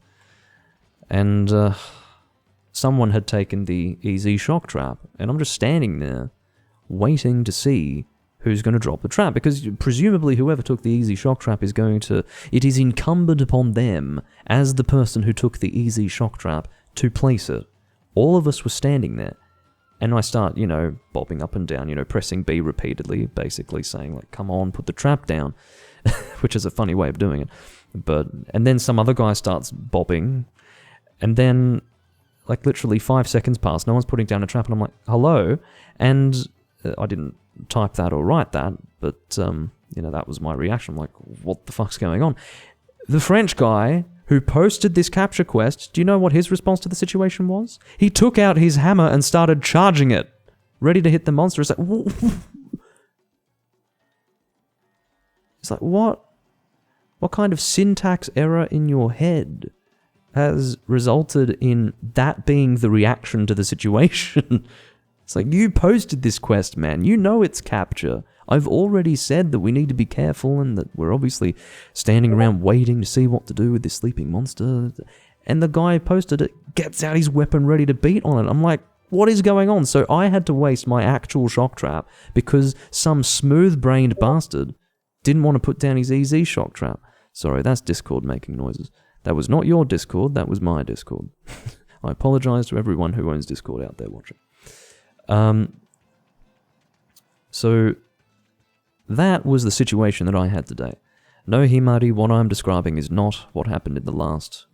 Speaker 1: and someone had taken the easy shock trap, and I'm just standing there waiting to see who's going to drop the trap, because presumably whoever took the easy shock trap is going to... It is incumbent upon them, as the person who took the easy shock trap, to place it. All of us were standing there, and I start, you know, bobbing up and down, you know, pressing B repeatedly, basically saying, like, come on, put the trap down, which is a funny way of doing it. And then some other guy starts bobbing, and then, like, literally 5 seconds pass, no one's putting down a trap, and I'm like, hello? And I didn't type that or write that, but, you know, that was my reaction. I'm like, what the fuck's going on? The French guy who posted this capture quest, do you know what his response to the situation was? He took out his hammer and started charging it, ready to hit the monster. It's like, it's like, what kind of syntax error in your head has resulted in that being the reaction to the situation? It's like, you posted this quest, man. You know it's capture. I've already said that we need to be careful and that we're obviously standing around waiting to see what to do with this sleeping monster. And the guy posted it, gets out his weapon ready to beat on it. I'm like, what is going on? So I had to waste my actual shock trap because some smooth-brained bastard didn't want to put down his EZ shock trap. Sorry, that's Discord making noises. That was not your Discord, that was my Discord. I apologize to everyone who owns Discord out there watching. So that was the situation that I had today. No, Himari, what I'm describing is not what happened in the last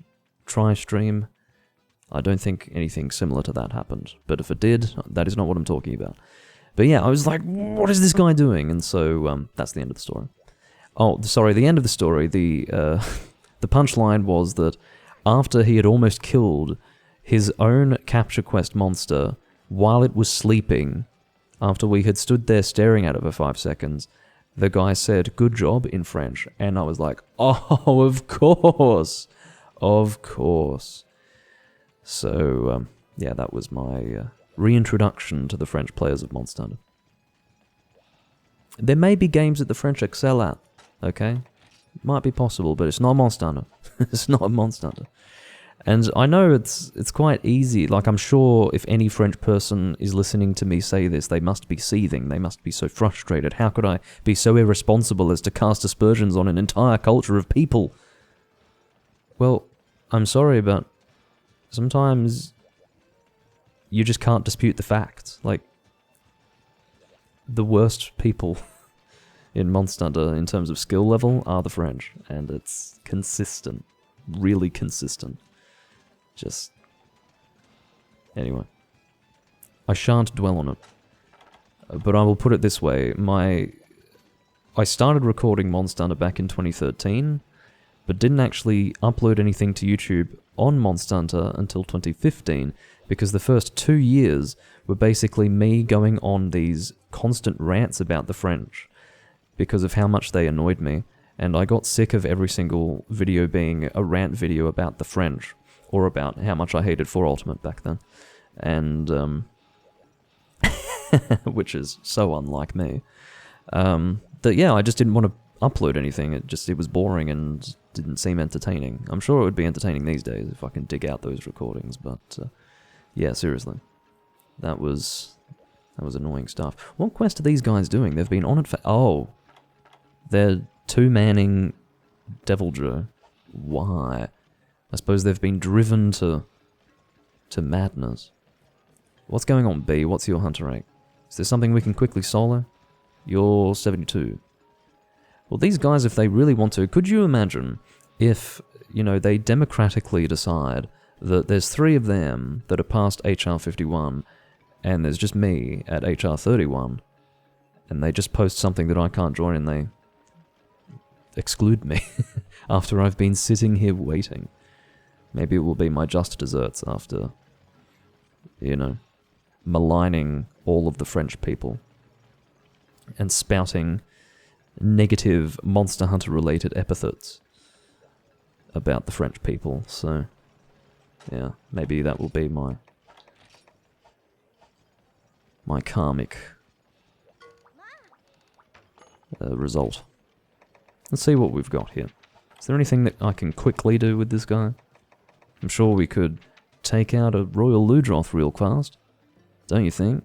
Speaker 1: tri-stream. I don't think anything similar to that happened. But if it did, that is not what I'm talking about. But yeah, I was like, what is this guy doing? And so that's the end of the story. Oh, sorry, the end of the story, the punchline was that after he had almost killed his own capture quest monster while it was sleeping, after we had stood there staring at it for 5 seconds, the guy said, "Good job," in French. And I was like, oh, of course. Of course. So, yeah, that was my reintroduction to the French players of Monster Hunter. There may be games that the French excel at, okay? Might be possible, but it's not Monster Hunter. It's not a Monster Hunter. And I know it's quite easy. Like, I'm sure if any French person is listening to me say this, they must be seething. They must be so frustrated. How could I be so irresponsible as to cast aspersions on an entire culture of people? Well, I'm sorry, but sometimes you just can't dispute the facts. Like, the worst people in Monster Hunter in terms of skill level are the French, and it's consistent. Really consistent. Just... Anyway. I shan't dwell on it. But I will put it this way. I started recording Monster Hunter back in 2013, but didn't actually upload anything to YouTube on Monster Hunter until 2015, because the first 2 years were basically me going on these constant rants about the French, because of how much they annoyed me, and I got sick of every single video being a rant video about the French, or about how much I hated 4 Ultimate back then, and, which is so unlike me. That yeah, I just didn't want to upload anything, it was boring and didn't seem entertaining. I'm sure it would be entertaining these days if I can dig out those recordings, but yeah, seriously. That was annoying stuff. What quest are these guys doing? They've been on it for... Oh! They're two-manning Deviljho. Why? I suppose they've been driven to madness. What's going on, B? What's your hunter rank? Is there something we can quickly solo? You're 72. Well, these guys, if they really want to, could you imagine if, you know, they democratically decide that there's 3 of them that are past HR 51, and there's just me at HR 31, and they just post something that I can't join and they exclude me after I've been sitting here waiting. Maybe it will be my just desserts after, you know, maligning all of the French people and spouting negative Monster Hunter related epithets about the French people. So yeah, maybe that will be my karmic result. Let's see what we've got here. Is there anything that I can quickly do with this guy? I'm sure we could take out a Royal Ludroth real fast. Don't you think?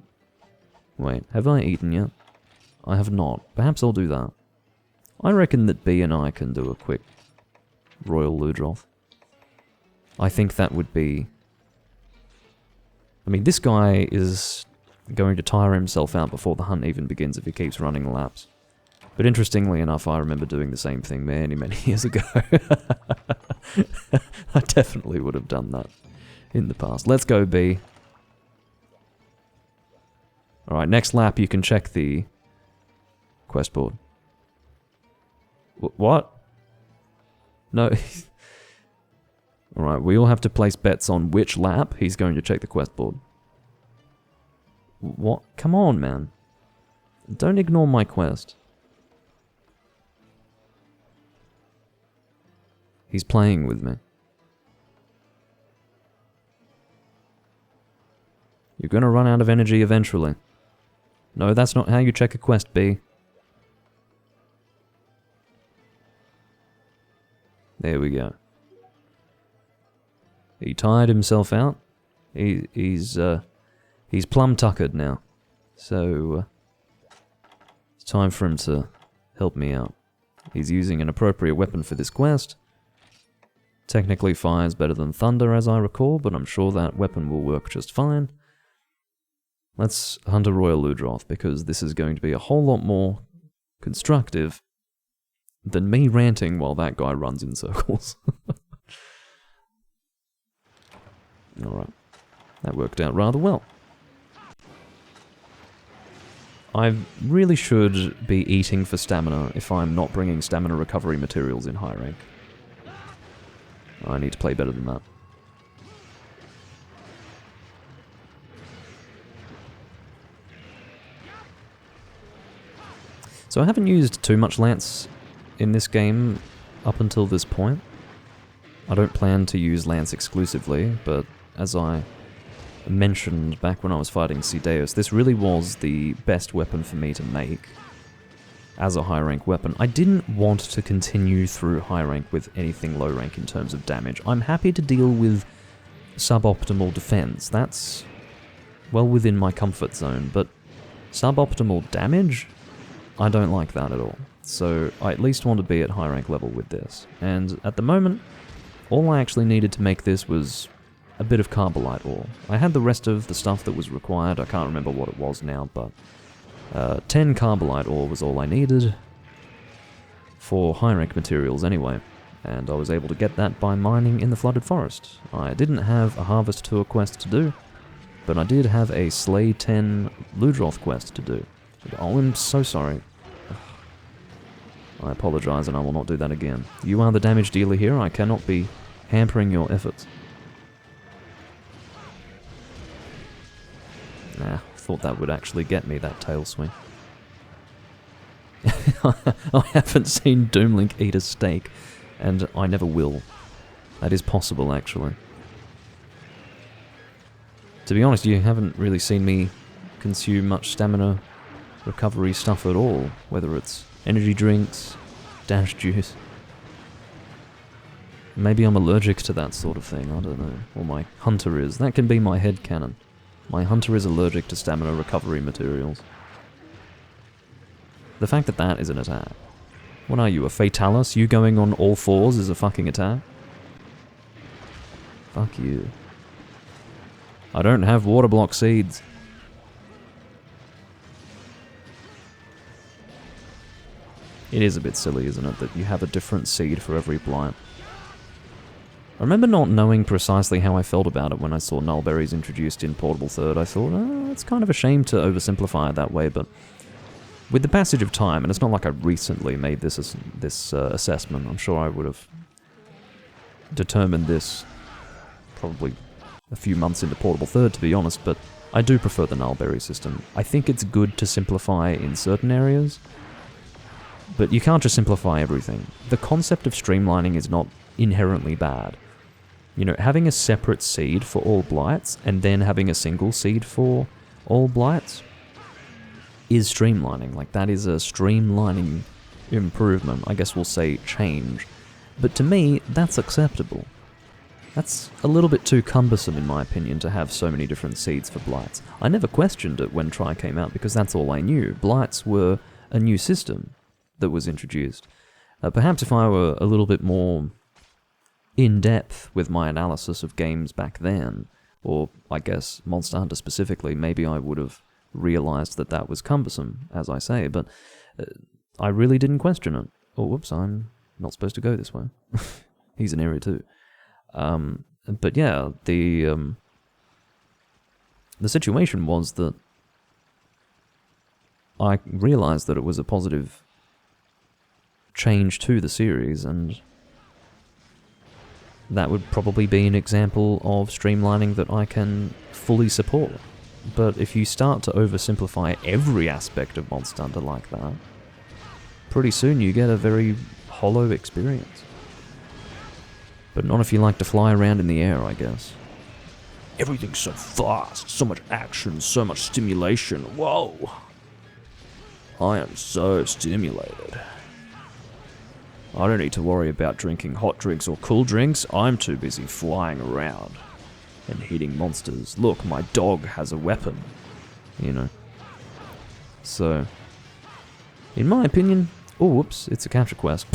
Speaker 1: Wait, have I eaten yet? I have not. Perhaps I'll do that. I reckon that B and I can do a quick Royal Ludroth. I think that would be... I mean, this guy is going to tire himself out before the hunt even begins if he keeps running laps. But interestingly enough, I remember doing the same thing many, many years ago. I definitely would have done that in the past. Let's go, B. Alright, next lap you can check the quest board. What? No. Alright, we all have to place bets on which lap he's going to check the quest board. What? Come on, man. Don't ignore my quest. He's playing with me. You're gonna run out of energy eventually. No, that's not how you check a quest, B. There we go. He tired himself out. He's plum-tuckered now. So, it's time for him to help me out. He's using an appropriate weapon for this quest. Technically fires better than thunder, as I recall, but I'm sure that weapon will work just fine. Let's hunt a Royal Ludroth, because this is going to be a whole lot more constructive than me ranting while that guy runs in circles. Alright. That worked out rather well. I really should be eating for stamina if I'm not bringing stamina recovery materials in high rank. I need to play better than that. So I haven't used too much Lance in this game up until this point. I don't plan to use Lance exclusively, but as I mentioned back when I was fighting Cedeus, this really was the best weapon for me to make as a high rank weapon. I didn't want to continue through high rank with anything low rank in terms of damage. I'm happy to deal with suboptimal defense. That's well within my comfort zone, but suboptimal damage? I don't like that at all. So I at least want to be at high rank level with this. And at the moment, all I actually needed to make this was a bit of Carbolite ore. I had the rest of the stuff that was required. I can't remember what it was now, but 10 Carbolite ore was all I needed for high rank materials anyway. And I was able to get that by mining in the Flooded Forest. I didn't have a Harvest Tour quest to do, but I did have a Slay 10 Ludroth quest to do. Oh, I'm so sorry. I apologize and I will not do that again. You are the damage dealer here. I cannot be hampering your efforts. Nah, thought that would actually get me, that tail swing. I haven't seen Doomlink eat a steak, and I never will. That is possible, actually. To be honest, you haven't really seen me consume much stamina recovery stuff at all, whether it's energy drinks, dash juice. Maybe I'm allergic to that sort of thing, I don't know. Or my hunter is. That can be my headcanon. My hunter is allergic to stamina recovery materials. The fact that that is an attack. What are you, a Fatalis? You going on all fours is a fucking attack? Fuck you. I don't have water block seeds. It is a bit silly, isn't it, that you have a different seed for every blight. I remember not knowing precisely how I felt about it when I saw nullberries introduced in Portable Third. I thought, oh, it's kind of a shame to oversimplify it that way, but with the passage of time, and it's not like I recently made this assessment, I'm sure I would have determined this probably a few months into Portable Third, to be honest, but I do prefer the nullberry system. I think it's good to simplify in certain areas, but you can't just simplify everything. The concept of streamlining is not inherently bad. You know, having a separate seed for all blights, and then having a single seed for all blights, is streamlining. Like, that is a streamlining improvement. I guess we'll say change. But to me, that's acceptable. That's a little bit too cumbersome, in my opinion, to have so many different seeds for blights. I never questioned it when Tri came out, because that's all I knew. Blights were a new system that was introduced. Perhaps if I were a little bit more in-depth with my analysis of games back then, or I guess Monster Hunter specifically, maybe I would have realized that that was cumbersome, as I say, but I really didn't question it. Oh, whoops, I'm not supposed to go this way. He's an area too. But yeah, the situation was that I realized that it was a positive change to the series, and that would probably be an example of streamlining that I can fully support. But if you start to oversimplify every aspect of Monster Hunter like that, pretty soon you get a very hollow experience. But not if you like to fly around in the air, I guess. Everything's so fast, so much action, so much stimulation. Whoa! I am so stimulated. I don't need to worry about drinking hot drinks or cool drinks. I'm too busy flying around and hitting monsters. Look, my dog has a weapon. You know. So, in my opinion... Oh, whoops, it's a capture quest.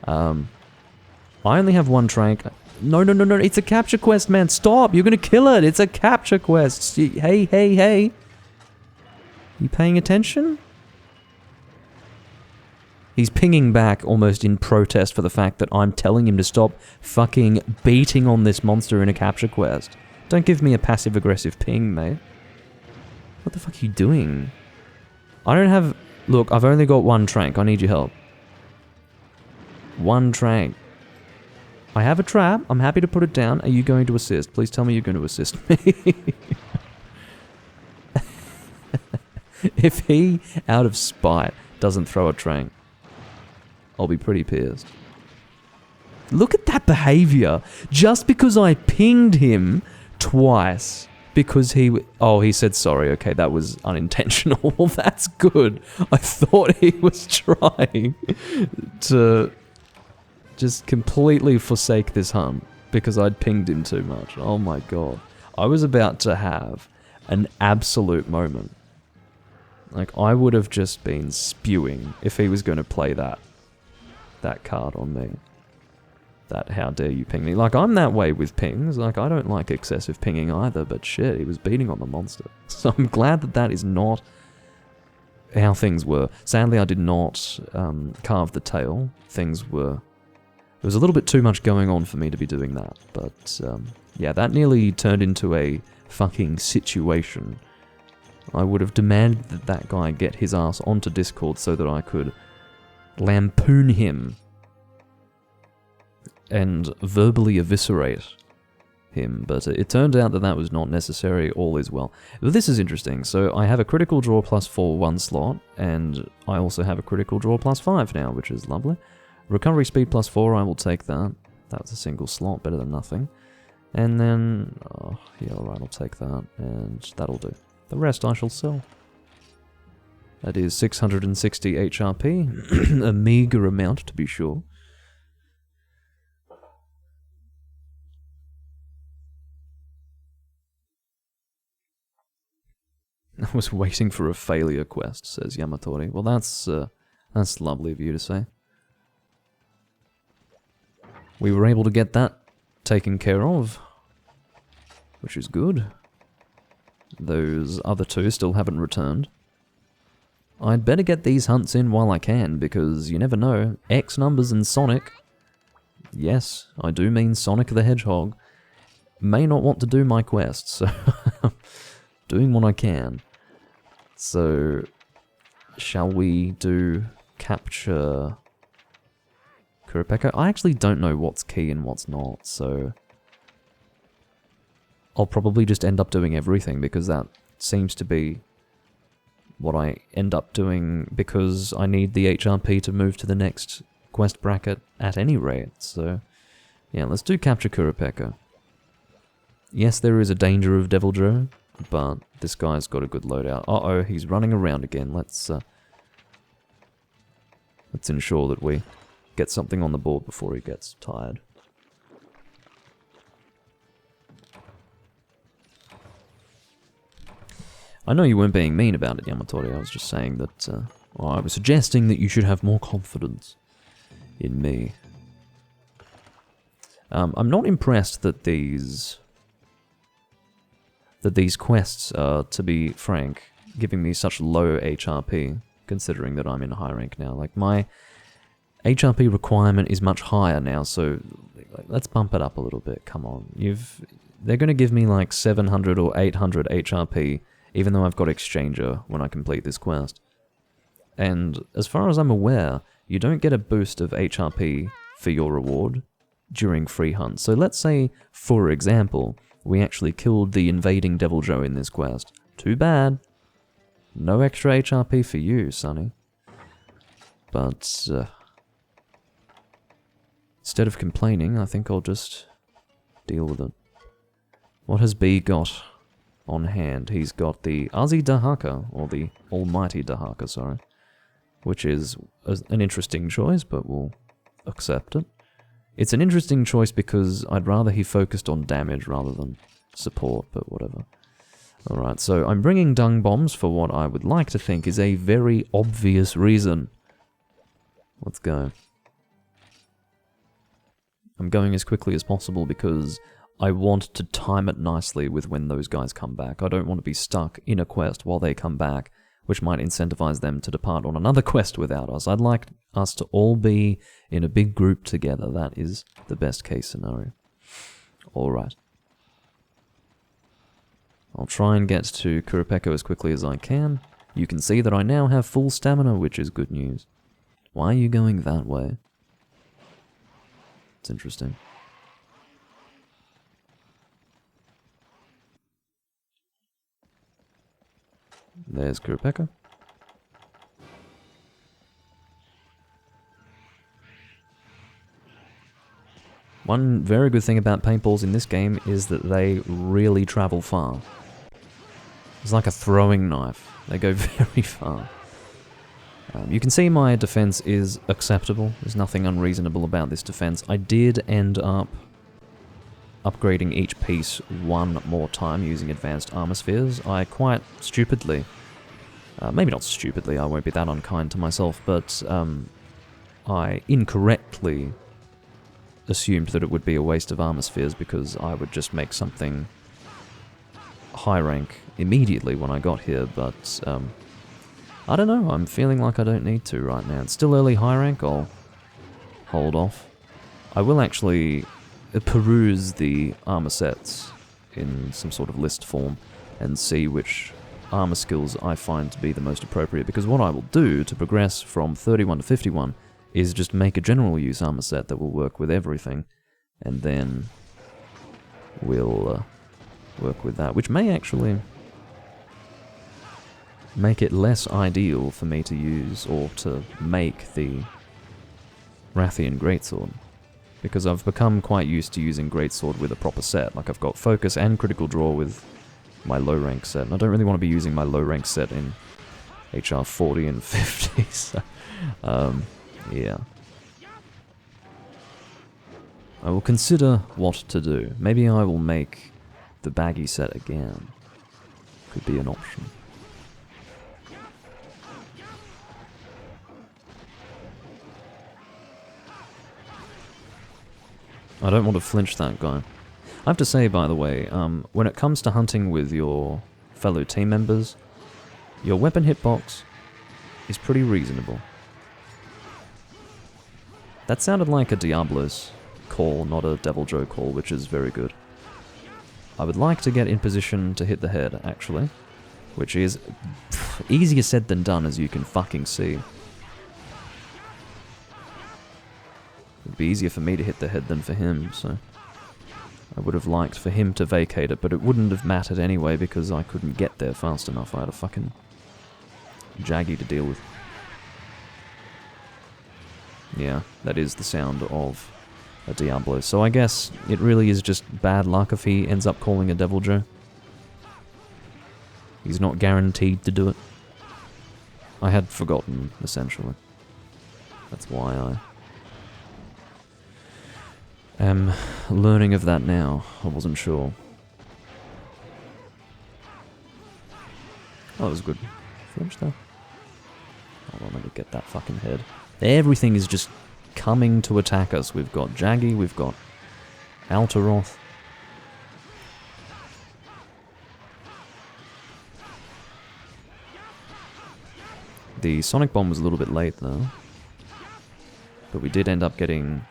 Speaker 1: I only have one trank. No, it's a capture quest, man. Stop, you're gonna kill it. It's a capture quest. Hey. You paying attention? He's pinging back almost in protest for the fact that I'm telling him to stop fucking beating on this monster in a capture quest. Don't give me a passive-aggressive ping, mate. What the fuck are you doing? I don't have... Look, I've only got one trank. I need your help. One trank. I have a trap. I'm happy to put it down. Are you going to assist? Please tell me you're going to assist me. If he, out of spite, doesn't throw a trank, I'll be pretty pissed. Look at that behavior. Just because I pinged him twice because he... Oh, he said sorry. Okay, that was unintentional. Well, that's good. I thought he was trying to just completely forsake this hunt because I'd pinged him too much. Oh my god. I was about to have an absolute moment. Like, I would have just been spewing if he was going to play that card on me. That how dare you ping me. Like, I'm that way with pings. Like, I don't like excessive pinging either, but shit, he was beating on the monster. So I'm glad that that is not how things were. Sadly, I did not carve the tail. Things were... There was a little bit too much going on for me to be doing that. But, yeah, that nearly turned into a fucking situation. I would have demanded that that guy get his ass onto Discord so that I could lampoon him and verbally eviscerate him, but it turned out that that was not necessary. All is well. But this is interesting. So I have a critical draw +4 one slot, and I also have a critical draw +5 now, which is lovely. Recovery speed +4, I will take that. That's a single slot, better than nothing. And then, oh, yeah, alright, I'll take that, and that'll do. The rest I shall sell. That is 660 HRP, a meager amount to be sure. I was waiting for a failure quest, says Yamatori. Well, that's lovely of you to say. We were able to get that taken care of, which is good. Those other two still haven't returned. I'd better get these hunts in while I can, because you never know. X numbers and Sonic, yes, I do mean Sonic the Hedgehog, may not want to do my quest, so doing what I can. So, shall we do capture Kurapeko? I actually don't know what's key and what's not, so I'll probably just end up doing everything, because that seems to be what I end up doing, because I need the HRP to move to the next quest bracket at any rate. So, yeah, let's do capture Kurapeko. Yes, there is a danger of Deviljho, but this guy's got a good loadout. Uh-oh, he's running around again. Let's ensure that we get something on the board before he gets tired. I know you weren't being mean about it, Yamatori. I was just saying that, I was suggesting that you should have more confidence in me. I'm not impressed that these quests are, to be frank, giving me such low HRP, considering that I'm in high rank now. Like, my HRP requirement is much higher now, so let's bump it up a little bit. Come on. They're going to give me like 700 or 800 HRP, even though I've got Exchanger when I complete this quest. And as far as I'm aware, you don't get a boost of HRP for your reward during free hunts. So let's say, for example, we actually killed the invading Deviljho in this quest. Too bad. No extra HRP for you, Sonny. But, instead of complaining, I think I'll just deal with it. What has B got on hand? He's got the Azi Dahaka, or the Almighty Dahaka, sorry, which is an interesting choice, but we'll accept it. It's an interesting choice because I'd rather he focused on damage rather than support, but whatever. Alright, so I'm bringing dung bombs for what I would like to think is a very obvious reason. Let's go. I'm going as quickly as possible because I want to time it nicely with when those guys come back. I don't want to be stuck in a quest while they come back, which might incentivize them to depart on another quest without us. I'd like us to all be in a big group together. That is the best case scenario. Alright. I'll try and get to Kurapeko as quickly as I can. You can see that I now have full stamina, which is good news. Why are you going that way? It's interesting. There's Kurapeko. One very good thing about paintballs in this game is that they really travel far. It's like a throwing knife. They go very far. You can see my defense is acceptable. There's nothing unreasonable about this defense. I did end up upgrading each piece one more time using advanced armor spheres. I quite stupidly, maybe not stupidly, I won't be that unkind to myself, but I incorrectly assumed that it would be a waste of armor spheres because I would just make something high rank immediately when I got here, but I don't know, I'm feeling like I don't need to right now. It's still early high rank, I'll hold off. I will actually peruse the armor sets in some sort of list form and see which armor skills I find to be the most appropriate, because what I will do to progress from 31 to 51 is just make a general use armor set that will work with everything, and then we'll work with that, which may actually make it less ideal for me to use or to make the Rathian Greatsword, because I've become quite used to using Greatsword with a proper set. Like, I've got Focus and Critical Draw with my low rank set, and I don't really want to be using my low rank set in HR 40 and 50, so yeah. I will consider what to do. Maybe I will make the baggy set again. Could be an option. I don't want to flinch that guy. I have to say, by the way, when it comes to hunting with your fellow team members, your weapon hitbox is pretty reasonable. That sounded like a Diablos call, not a Deviljho call, which is very good. I would like to get in position to hit the head, actually, which is easier said than done, as you can fucking see. It'd be easier for me to hit the head than for him, so I would have liked for him to vacate it, but it wouldn't have mattered anyway because I couldn't get there fast enough. I had a fucking Jaggy to deal with. Yeah, that is the sound of a Diablo. So I guess it really is just bad luck if he ends up calling a Deviljho. He's not guaranteed to do it. I had forgotten, essentially. That's why I am learning of that now. I wasn't sure. Oh, that was good. Flinch there. Hold on, let me get that fucking head. Everything is just coming to attack us. We've got Jaggy, we've got Alteroth. The Sonic Bomb was a little bit late though, but we did end up getting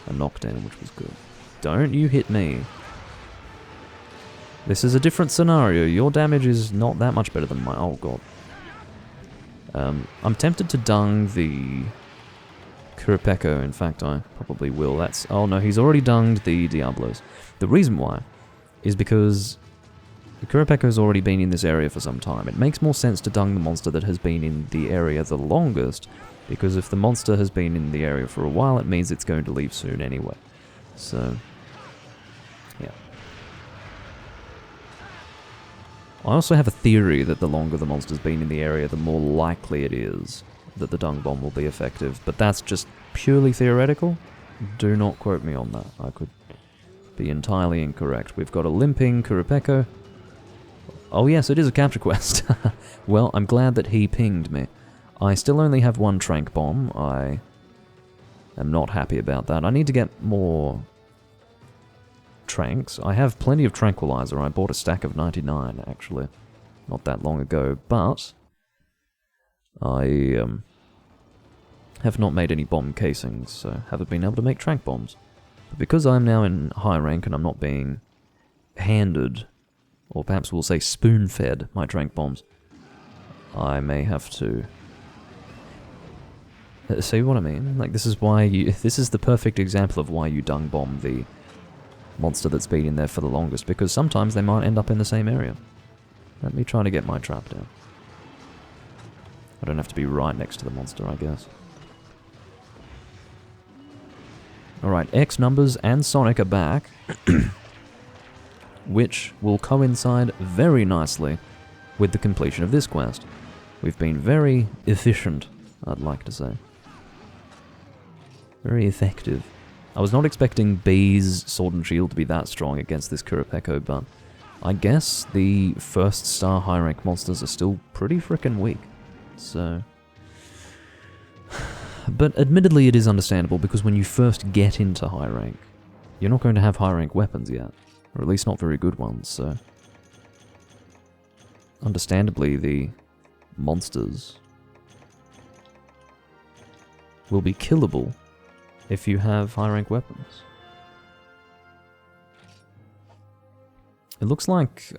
Speaker 1: a knockdown, which was good. Don't you hit me. This is a different scenario. Your damage is not that much better than mine. Oh god. I'm tempted to dung the Kurapeko. In fact, I probably will. That's... Oh no, he's already dunged the Diablos. The reason why is because the Kurapeko's already been in this area for some time. It makes more sense to dung the monster that has been in the area the longest, because if the monster has been in the area for a while, it means it's going to leave soon anyway. So, yeah. I also have a theory that the longer the monster's been in the area, the more likely it is that the dung bomb will be effective, but that's just purely theoretical. Do not quote me on that. I could be entirely incorrect. We've got a limping Kurapeko. Oh yes, it is a capture quest. Well, I'm glad that he pinged me. I still only have one trank bomb. I am not happy about that. I need to get more tranks. I have plenty of tranquilizer. I bought a stack of 99, actually, not that long ago, but I have not made any bomb casings, so haven't been able to make trank bombs. But because I'm now in high rank and I'm not being handed, or perhaps we'll say spoon-fed, my trank bombs, I may have to... See what I mean? Like, this is why you... This is the perfect example of why you dung bomb the monster that's been in there for the longest, because sometimes they might end up in the same area. Let me try to get my trap down. I don't have to be right next to the monster, I guess. Alright, X Numbers and Sonic are back, which will coincide very nicely with the completion of this quest. We've been very efficient, I'd like to say. Very effective. I was not expecting B's Sword and Shield to be that strong against this Kurapeko, but I guess the first star high rank monsters are still pretty frickin' weak. So... But admittedly it is understandable, because when you first get into high rank, you're not going to have high rank weapons yet. Or at least not very good ones, so... Understandably, the monsters will be killable if you have high rank weapons. It looks like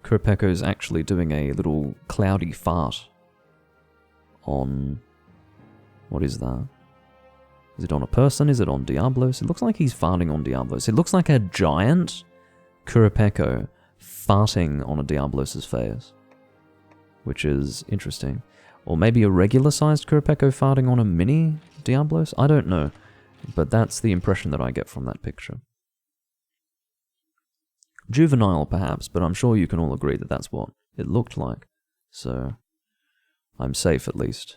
Speaker 1: Kurapeko's actually doing a little cloudy fart on... What is that? Is it on a person? Is it on Diablos? It looks like he's farting on Diablos. It looks like a giant Kurapeko farting on a Diablos' face, which is interesting. Or maybe a regular-sized Kurapeko farting on a mini Diablos? I don't know, but that's the impression that I get from that picture. Juvenile, perhaps, but I'm sure you can all agree that that's what it looked like. So, I'm safe at least,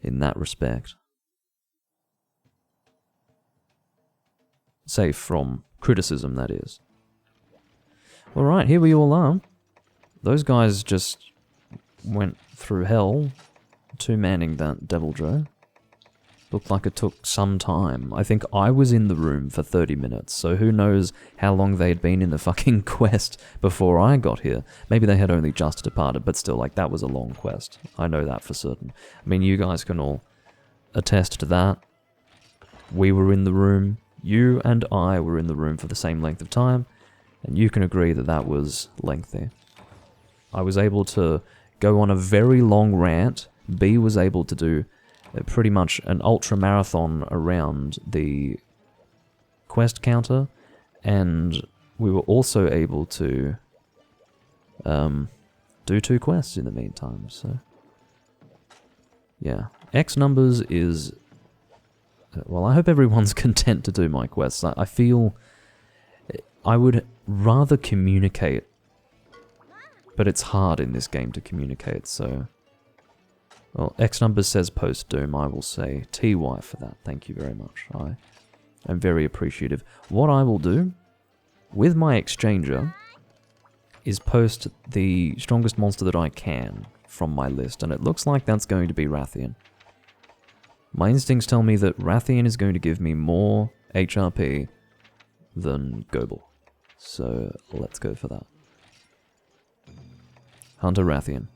Speaker 1: in that respect. Safe from criticism, that is. Alright, here we all are. Those guys just went through hell, two-manning that Deviljho. Looked like it took some time. I think I was in the room for 30 minutes, so who knows how long they'd been in the fucking quest before I got here. Maybe they had only just departed, but still, like, that was a long quest. I know that for certain. I mean, you guys can all attest to that. We were in the room. You and I were in the room for the same length of time, and you can agree that that was lengthy. I was able to go on a very long rant. B was able to do pretty much an ultra marathon around the quest counter, and we were also able to do 2 quests in the meantime, so yeah. X Numbers is... well, I hope everyone's content to do my quests. I feel I would rather communicate, but it's hard in this game to communicate, so... Well, X Numbers says post-Doom, I will say TY for that. Thank you very much. I am very appreciative. What I will do with my exchanger is post the strongest monster that I can from my list, and it looks like that's going to be Rathian. My instincts tell me that Rathian is going to give me more HRP than Goebel. So let's go for that. Hunter Rathian.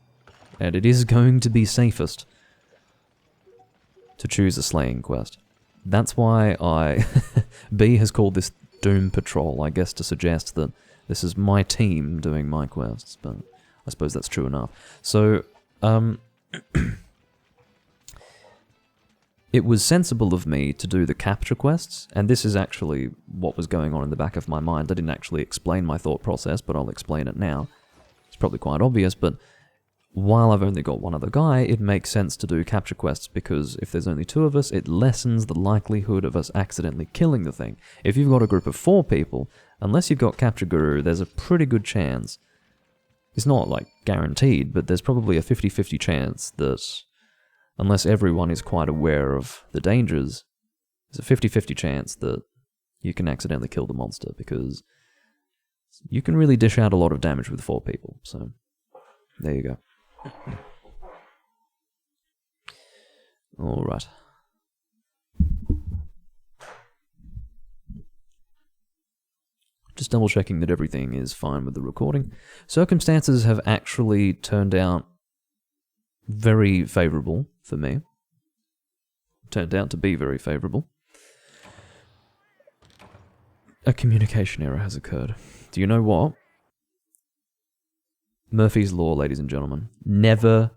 Speaker 1: And it is going to be safest to choose a slaying quest. That's why B has called this Doom Patrol, I guess to suggest that this is my team doing my quests, but I suppose that's true enough. So, it was sensible of me to do the capture quests, and this is actually what was going on in the back of my mind. I didn't actually explain my thought process, but I'll explain it now. It's probably quite obvious, but while I've only got one other guy, it makes sense to do capture quests, because if there's only 2 of us, it lessens the likelihood of us accidentally killing the thing. If you've got a group of 4 people, unless you've got Capture Guru, there's a pretty good chance It's not, like, guaranteed, but there's probably a 50-50 chance that, unless everyone is quite aware of the dangers, there's a 50-50 chance that you can accidentally kill the monster, because you can really dish out a lot of damage with 4 people, so there you go. Alright. Just double checking that everything is fine with the recording. Circumstances have actually turned out very favourable for me. Turned out to be very favourable. A communication error has occurred. Do you know what? Murphy's Law, ladies and gentlemen. Never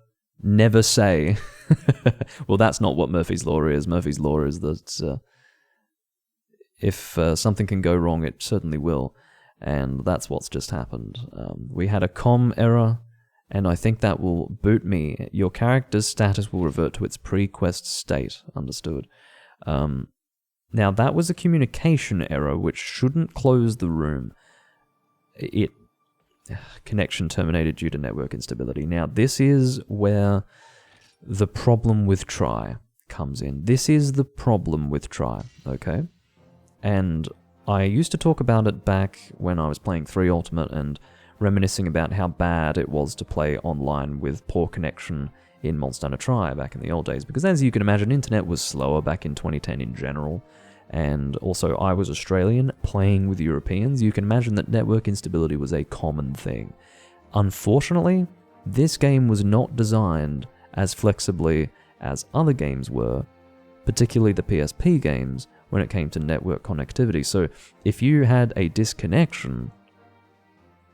Speaker 1: say... Well, that's not what Murphy's Law is. Murphy's Law is that if something can go wrong, it certainly will. And that's what's just happened. We had a comm error, and I think that will boot me. Your character's status will revert to its pre-quest state. Understood. Now, that was a communication error, which shouldn't close the room. Connection terminated due to network instability. Now, this is where the problem with Tri comes in. This is the problem with Tri, okay? And I used to talk about it back when I was playing 3 Ultimate and reminiscing about how bad it was to play online with poor connection in Monster Hunter Tri back in the old days, because as you can imagine, internet was slower back in 2010 in general, and also I was Australian playing with Europeans. You can imagine that network instability was a common thing. Unfortunately, this game was not designed as flexibly as other games were, particularly the PSP games, when it came to network connectivity. So if you had a disconnection...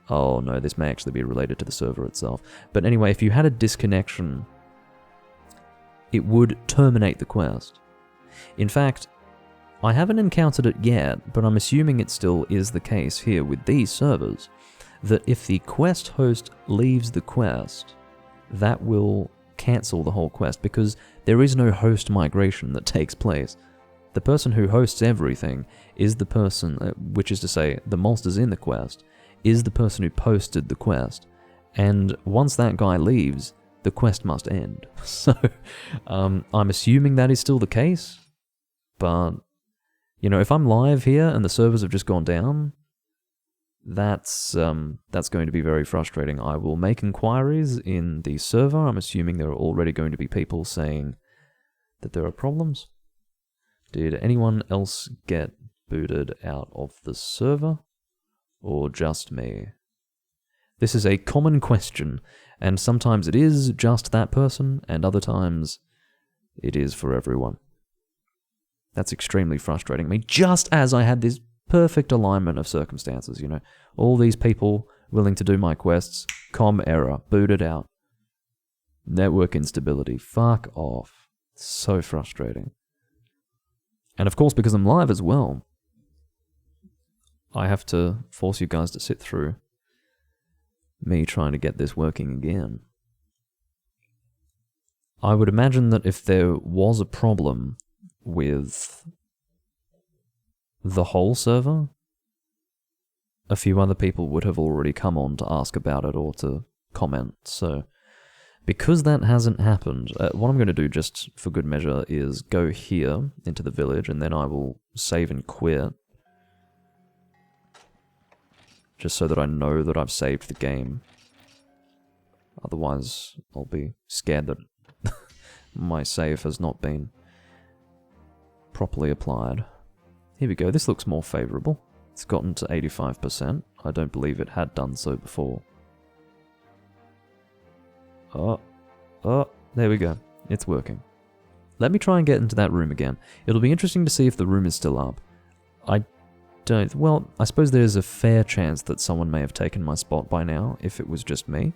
Speaker 1: Oh no, this may actually be related to the server itself. But anyway, if you had a disconnection, it would terminate the quest. In fact, I haven't encountered it yet, but I'm assuming it still is the case here with these servers, that if the quest host leaves the quest, that will cancel the whole quest, because there is no host migration that takes place. The person who hosts everything is the person, which is to say, the monsters in the quest, is the person who posted the quest. And once that guy leaves, the quest must end. So, I'm assuming that is still the case, but, you know, if I'm live here and the servers have just gone down, that's going to be very frustrating. I will make inquiries in the server. I'm assuming there are already going to be people saying that there are problems. Did anyone else get booted out of the server? Or just me? This is a common question, and sometimes it is just that person, and other times it is for everyone. That's extremely frustrating me, just as I had this perfect alignment of circumstances, you know. All these people willing to do my quests, comm error, booted out. Network instability, fuck off. So frustrating. And of course, because I'm live as well, I have to force you guys to sit through me trying to get this working again. I would imagine that if there was a problem with the whole server, a few other people would have already come on to ask about it or to comment. So, because that hasn't happened, what I'm going to do just for good measure is go here into the village, and then I will save and quit. Just so that I know that I've saved the game. Otherwise, I'll be scared that my save has not been properly applied. Here we go, this looks more favourable. It's gotten to 85%. I don't believe it had done so before. Oh, there we go. It's working. Let me try and get into that room again. It'll be interesting to see if the room is still up. Well, I suppose there's a fair chance that someone may have taken my spot by now, if it was just me.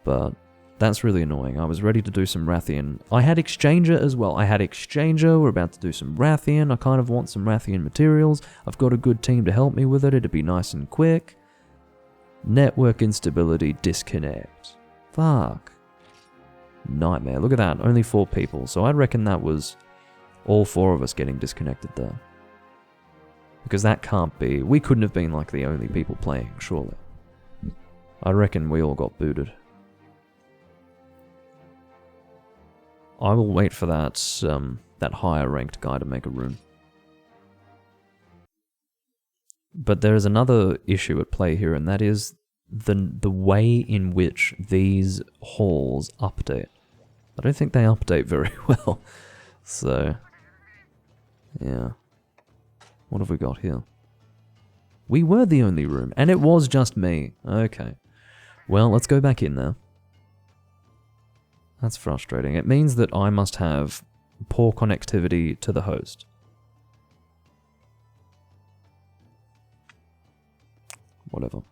Speaker 1: But that's really annoying. I was ready to do some Rathian. I had Exchanger as well. We're about to do some Rathian. I kind of want some Rathian materials. I've got a good team to help me with it. It'd be nice and quick. Network instability, disconnect. Fuck. Nightmare. Look at that. Only 4 people. So I'd reckon that was all 4 of us getting disconnected there. Because that can't be... We couldn't have been like the only people playing, surely. I reckon we all got booted. I will wait for that, that higher ranked guy to make a rune. But there is another issue at play here, and that is the way in which these halls update. I don't think they update very well. So, yeah. What have we got here? We were the only room, and it was just me. Okay. Well, let's go back in there. That's frustrating. It means that I must have poor connectivity to the host. Whatever.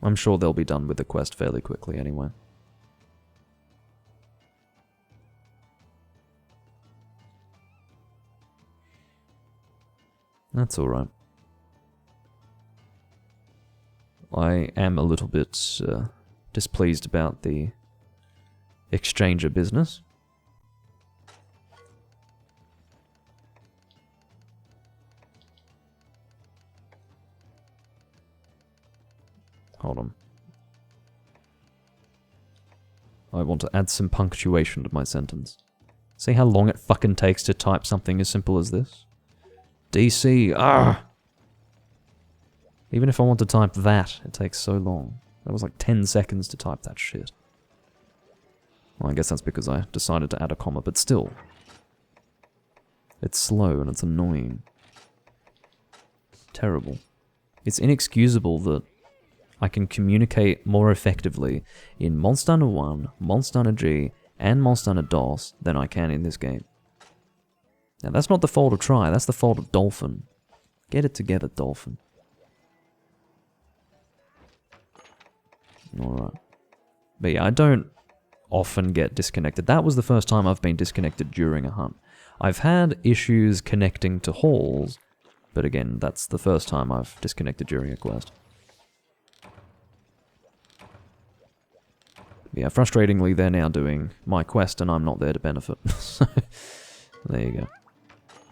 Speaker 1: I'm sure they'll be done with the quest fairly quickly anyway. That's alright. I am a little bit displeased about the exchanger business. Hold on. I want to add some punctuation to my sentence. See how long it fucking takes to type something as simple as this? DC, Even if I want to type that, it takes so long. That was like 10 seconds to type that shit. Well, I guess that's because I decided to add a comma, but still. It's slow and it's annoying. Terrible. It's inexcusable that I can communicate more effectively in Monster Hunter 1, Monster Hunter G, and Monster Hunter DOS than I can in this game. Now that's not the fault of Tri, that's the fault of Dolphin. Get it together, Dolphin. Alright. But yeah, I don't often get disconnected. That was the first time I've been disconnected during a hunt. I've had issues connecting to halls, but again, that's the first time I've disconnected during a quest. Yeah, frustratingly, they're now doing my quest and I'm not there to benefit. So, there you go.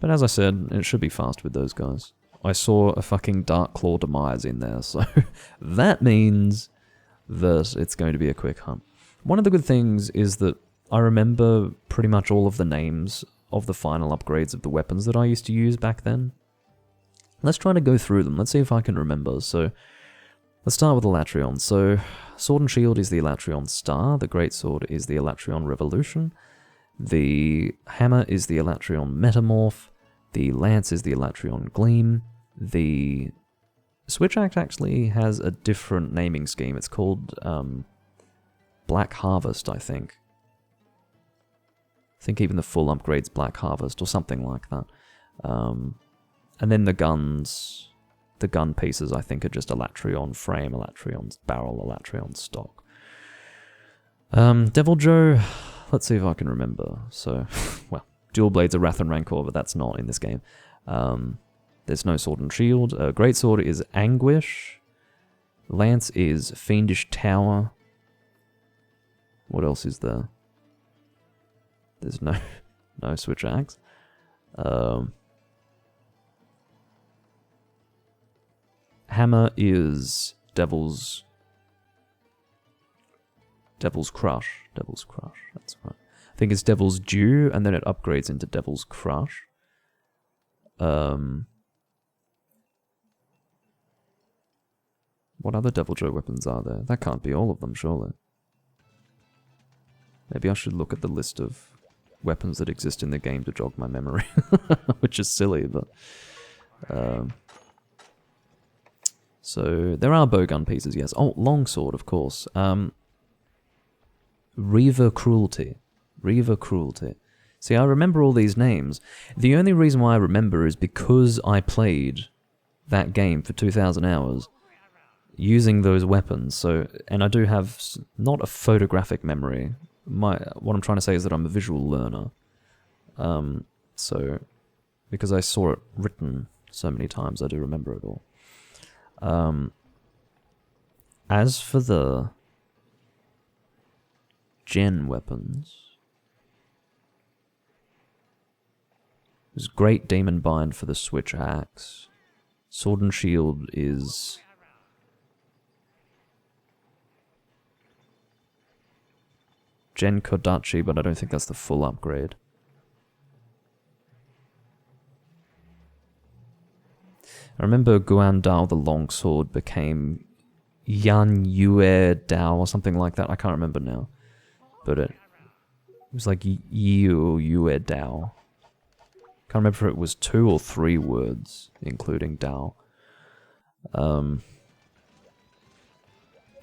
Speaker 1: But as I said, it should be fast with those guys. I saw a fucking Dark Claw Demise in there, so that means that it's going to be a quick hunt. One of the good things is that I remember pretty much all of the names of the final upgrades of the weapons that I used to use back then. Let's try to go through them. Let's see if I can remember. So, let's start with Elatrion. So, Sword and Shield is the Elatrion Star. The Greatsword is the Elatrion Revolution. The Hammer is the Elatrion Metamorph. The Lance is the Elatrion Gleam. The Switch Axe actually has a different naming scheme. It's called Black Harvest, I think. I think even the full upgrade's Black Harvest or something like that. And then the guns, the gun pieces, I think are just Elatrion Frame, Elatrion Barrel, Elatrion Stock. Deviljho, let's see if I can remember. So, well, Dual Blades of Wrath and Rancor, but that's not in this game. There's no Sword and Shield. Greatsword is Anguish. Lance is Fiendish Tower. What else is there? There's no Switch Axe. Hammer is Devil's Crush. Devil's Crush, that's right. I think it's Devil's Dew, and then it upgrades into Devil's Crush. What other Deviljho weapons are there? That can't be all of them, surely. Maybe I should look at the list of weapons that exist in the game to jog my memory. Which is silly, but... So, there are bowgun pieces, yes. Oh, longsword, of course. Reaver Cruelty. Reaver Cruelty. See, I remember all these names. The only reason why I remember is because I played that game for 2,000 hours using those weapons. So, and I do have not a photographic memory. What I'm trying to say is that I'm a visual learner. So, because I saw it written so many times, I do remember it all. As for the gen weapons, there's Great Demon Bind for the Switch Axe. Sword and Shield is Gen Kodachi, but I don't think that's the full upgrade. I remember Guan Dao the Longsword became Yan Yue Dao or something like that. I can't remember now. But it was like Yiu Yue Dao. Can't remember if it was 2 or 3 words, including Dao. And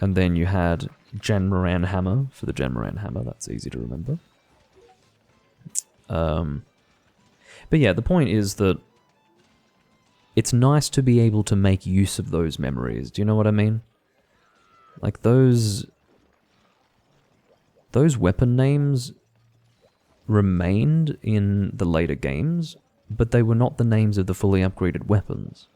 Speaker 1: then you had Gen Moran Hammer for the Gen Moran Hammer. That's easy to remember. But yeah, the point is that it's nice to be able to make use of those memories. Do you know what I mean? Like those weapon names remained in the later games, but they were not the names of the fully upgraded weapons.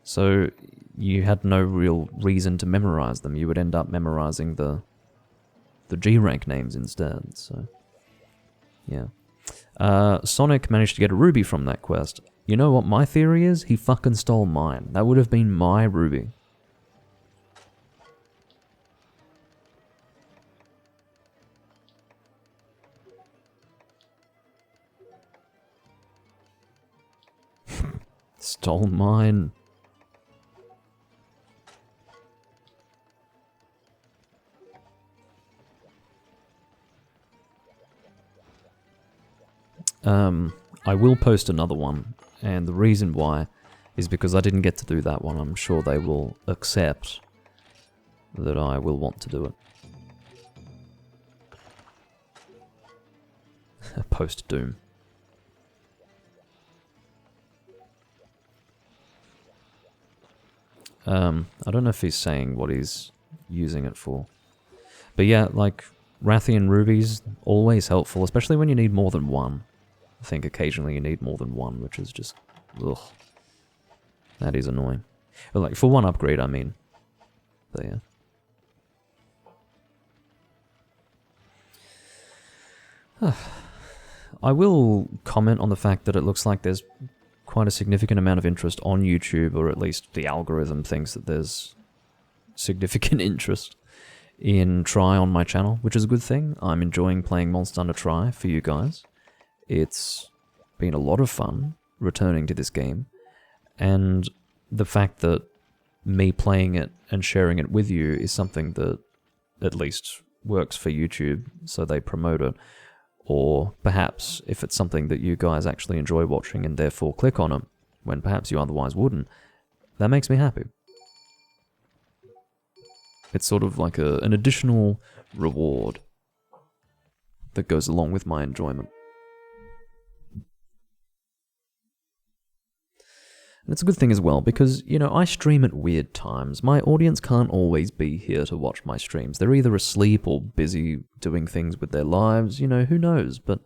Speaker 1: So you had no real reason to memorize them. You would end up memorizing the G rank names instead. So yeah. Sonic managed to get a ruby from that quest. You know what my theory is? He fucking stole mine. That would have been my ruby. Stole mine. I will post another one, and the reason why is because I didn't get to do that one. I'm sure they will accept that I will want to do it. Post-Doom. I don't know if he's saying what he's using it for. But yeah, like, Rathian rubies, always helpful, especially when you need more than one. I think occasionally you need more than one, which is just, ugh. That is annoying. But like, for one upgrade, I mean. But yeah. I will comment on the fact that it looks like there's quite a significant amount of interest on YouTube, or at least the algorithm thinks that there's significant interest in Tri on my channel, which is a good thing. I'm enjoying playing Monster Hunter Tri for you guys. It's been a lot of fun returning to this game, and the fact that me playing it and sharing it with you is something that at least works for YouTube, so they promote it. Or perhaps if it's something that you guys actually enjoy watching and therefore click on it, when perhaps you otherwise wouldn't, that makes me happy. It's sort of like an additional reward that goes along with my enjoyment. And it's a good thing as well, because, you know, I stream at weird times. My audience can't always be here to watch my streams. They're either asleep or busy doing things with their lives, you know, who knows, but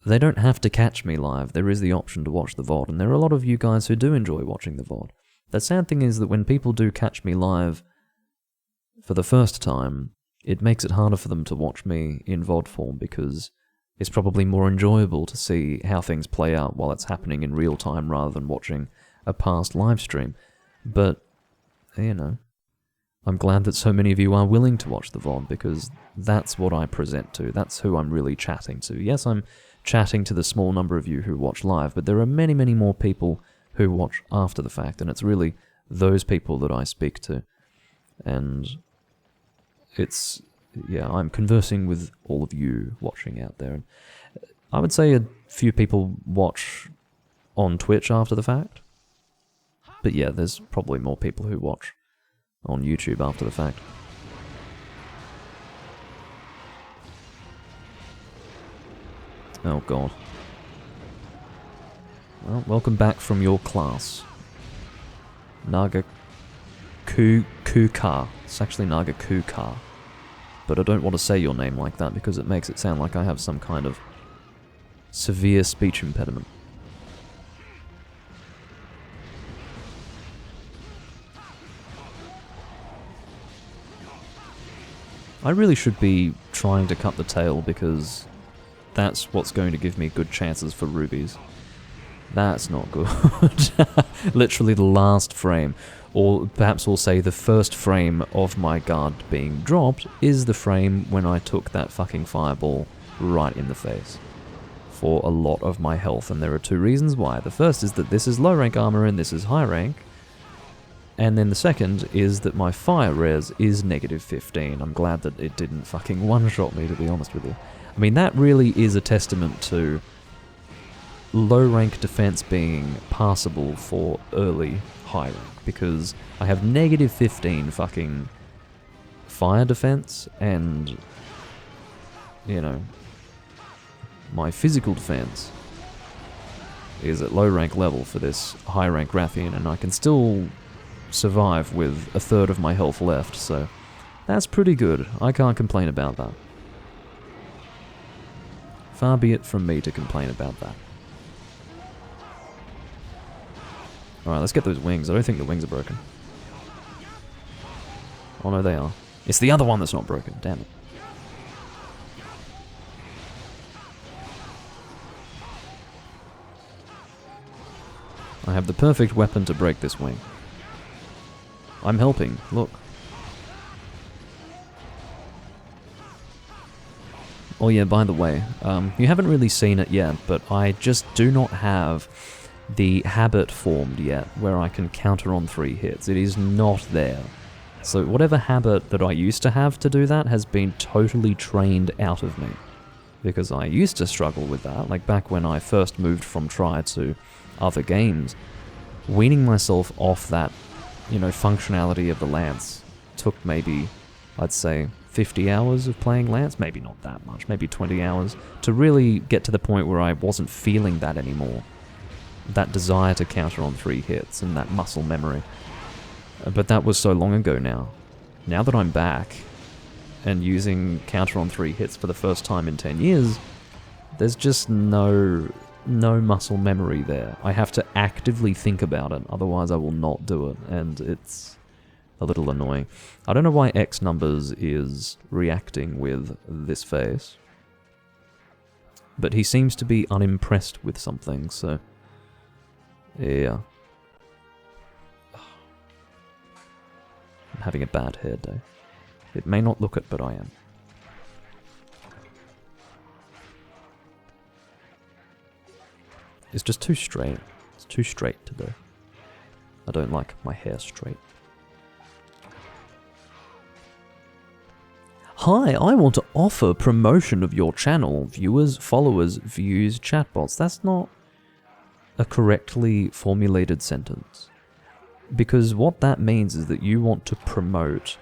Speaker 1: they don't have to catch me live. There is the option to watch the VOD, and there are a lot of you guys who do enjoy watching the VOD. The sad thing is that when people do catch me live for the first time, it makes it harder for them to watch me in VOD form, because it's probably more enjoyable to see how things play out while it's happening in real time rather than watching a past live stream. But, you know, I'm glad that so many of you are willing to watch the VOD, because that's what I present to. That's who I'm really chatting to. Yes, I'm chatting to the small number of you who watch live, but there are many, many more people who watch after the fact, and it's really those people that I speak to. And it's... yeah, I'm conversing with all of you watching out there. I would say a few people watch on Twitch after the fact. But yeah, there's probably more people who watch on YouTube after the fact. Oh god. Well, welcome back from your class. Naga Kuka. It's actually Naga Kuka. But I don't want to say your name like that because it makes it sound like I have some kind of severe speech impediment. I really should be trying to cut the tail, because that's what's going to give me good chances for rubies. That's not good. Literally the last frame, or perhaps we'll say the first frame of my guard being dropped is the frame when I took that fucking fireball right in the face for a lot of my health, and there are two reasons why. The first is that this is low rank armor and this is high rank, and then the second is that my fire res is negative 15. I'm glad that it didn't fucking one-shot me, to be honest with you. I mean, that really is a testament to low rank defense being passable for early high rank, because I have negative 15 fucking fire defense, and, you know, my physical defense is at low rank level for this high rank Rathian, and I can still survive with a third of my health left, so that's pretty good. I can't complain about that. Far be it from me to complain about that. Alright, let's get those wings. I don't think the wings are broken. Oh no, they are. It's the other one that's not broken, damn it. I have the perfect weapon to break this wing. I'm helping, look. Oh yeah, by the way, you haven't really seen it yet, but I just do not have the habit formed yet where I can counter on 3 hits. It is not there. So whatever habit that I used to have to do that has been totally trained out of me. Because I used to struggle with that, like back when I first moved from Tri to other games. Weaning myself off that, you know, functionality of the Lance took maybe, I'd say, 50 hours of playing Lance, maybe not that much, maybe 20 hours, to really get to the point where I wasn't feeling that anymore. That desire to counter on 3 hits and that muscle memory. But that was so long ago now. Now that I'm back and using counter on 3 hits for the first time in 10 years, there's just no muscle memory there. I have to actively think about it, otherwise I will not do it, and it's a little annoying. I don't know why X Numbers is reacting with this face, but he seems to be unimpressed with something, so yeah. I'm having a bad hair day. It may not look it, but I am. It's just too straight. It's too straight today. I don't like my hair straight. Hi, I want to offer promotion of your channel. Viewers, followers, views, chatbots. That's not a correctly formulated sentence. Because what that means is that you want to promote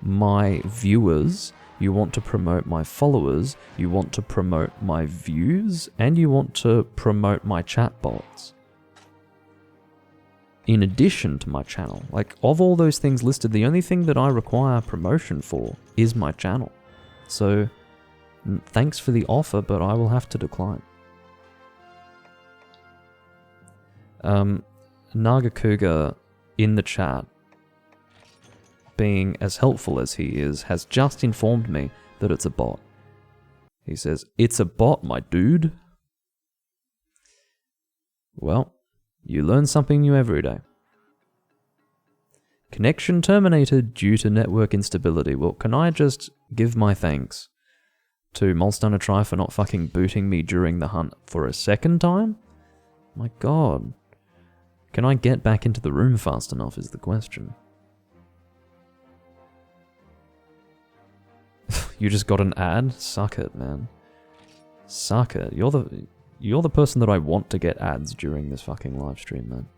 Speaker 1: my viewers, you want to promote my followers, you want to promote my views, and you want to promote my chatbots. In addition to my channel. Like, of all those things listed, the only thing that I require promotion for is my channel. So, thanks for the offer, but I will have to decline. Nagakuga in the chat, being as helpful as he is, has just informed me that it's a bot. He says, "It's a bot, my dude." Well, you learn something new every day. Connection terminated due to network instability. Well, can I just give my thanks to Molstunner Tri for not fucking booting me during the hunt for a second time? My god. Can I get back into the room fast enough is the question. You just got an ad? Suck it, man. Suck it. You're the person that I want to get ads during this fucking live stream, man.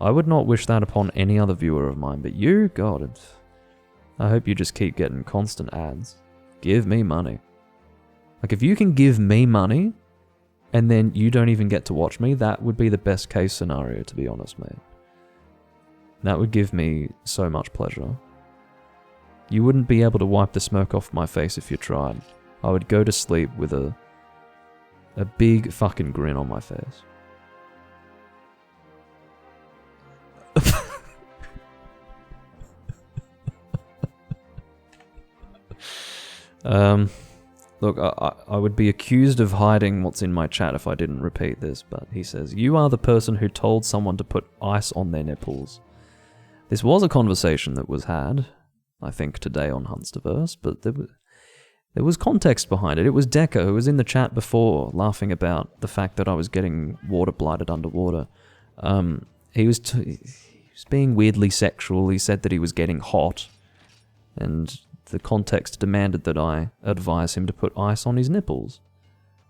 Speaker 1: I would not wish that upon any other viewer of mine, but you? God, I hope you just keep getting constant ads. Give me money. Like, if you can give me money, and then you don't even get to watch me, that would be the best case scenario, to be honest, mate. That would give me so much pleasure. You wouldn't be able to wipe the smoke off my face if you tried. I would go to sleep with a big fucking grin on my face. Look, I would be accused of hiding what's in my chat if I didn't repeat this, but he says, "You are the person who told someone to put ice on their nipples." This was a conversation that was had, I think, today on Hunsterverse, but there was context behind it. It was Decker, who was in the chat before, laughing about the fact that I was getting water blighted underwater. He was being weirdly sexual. He said that he was getting hot, and the context demanded that I advise him to put ice on his nipples.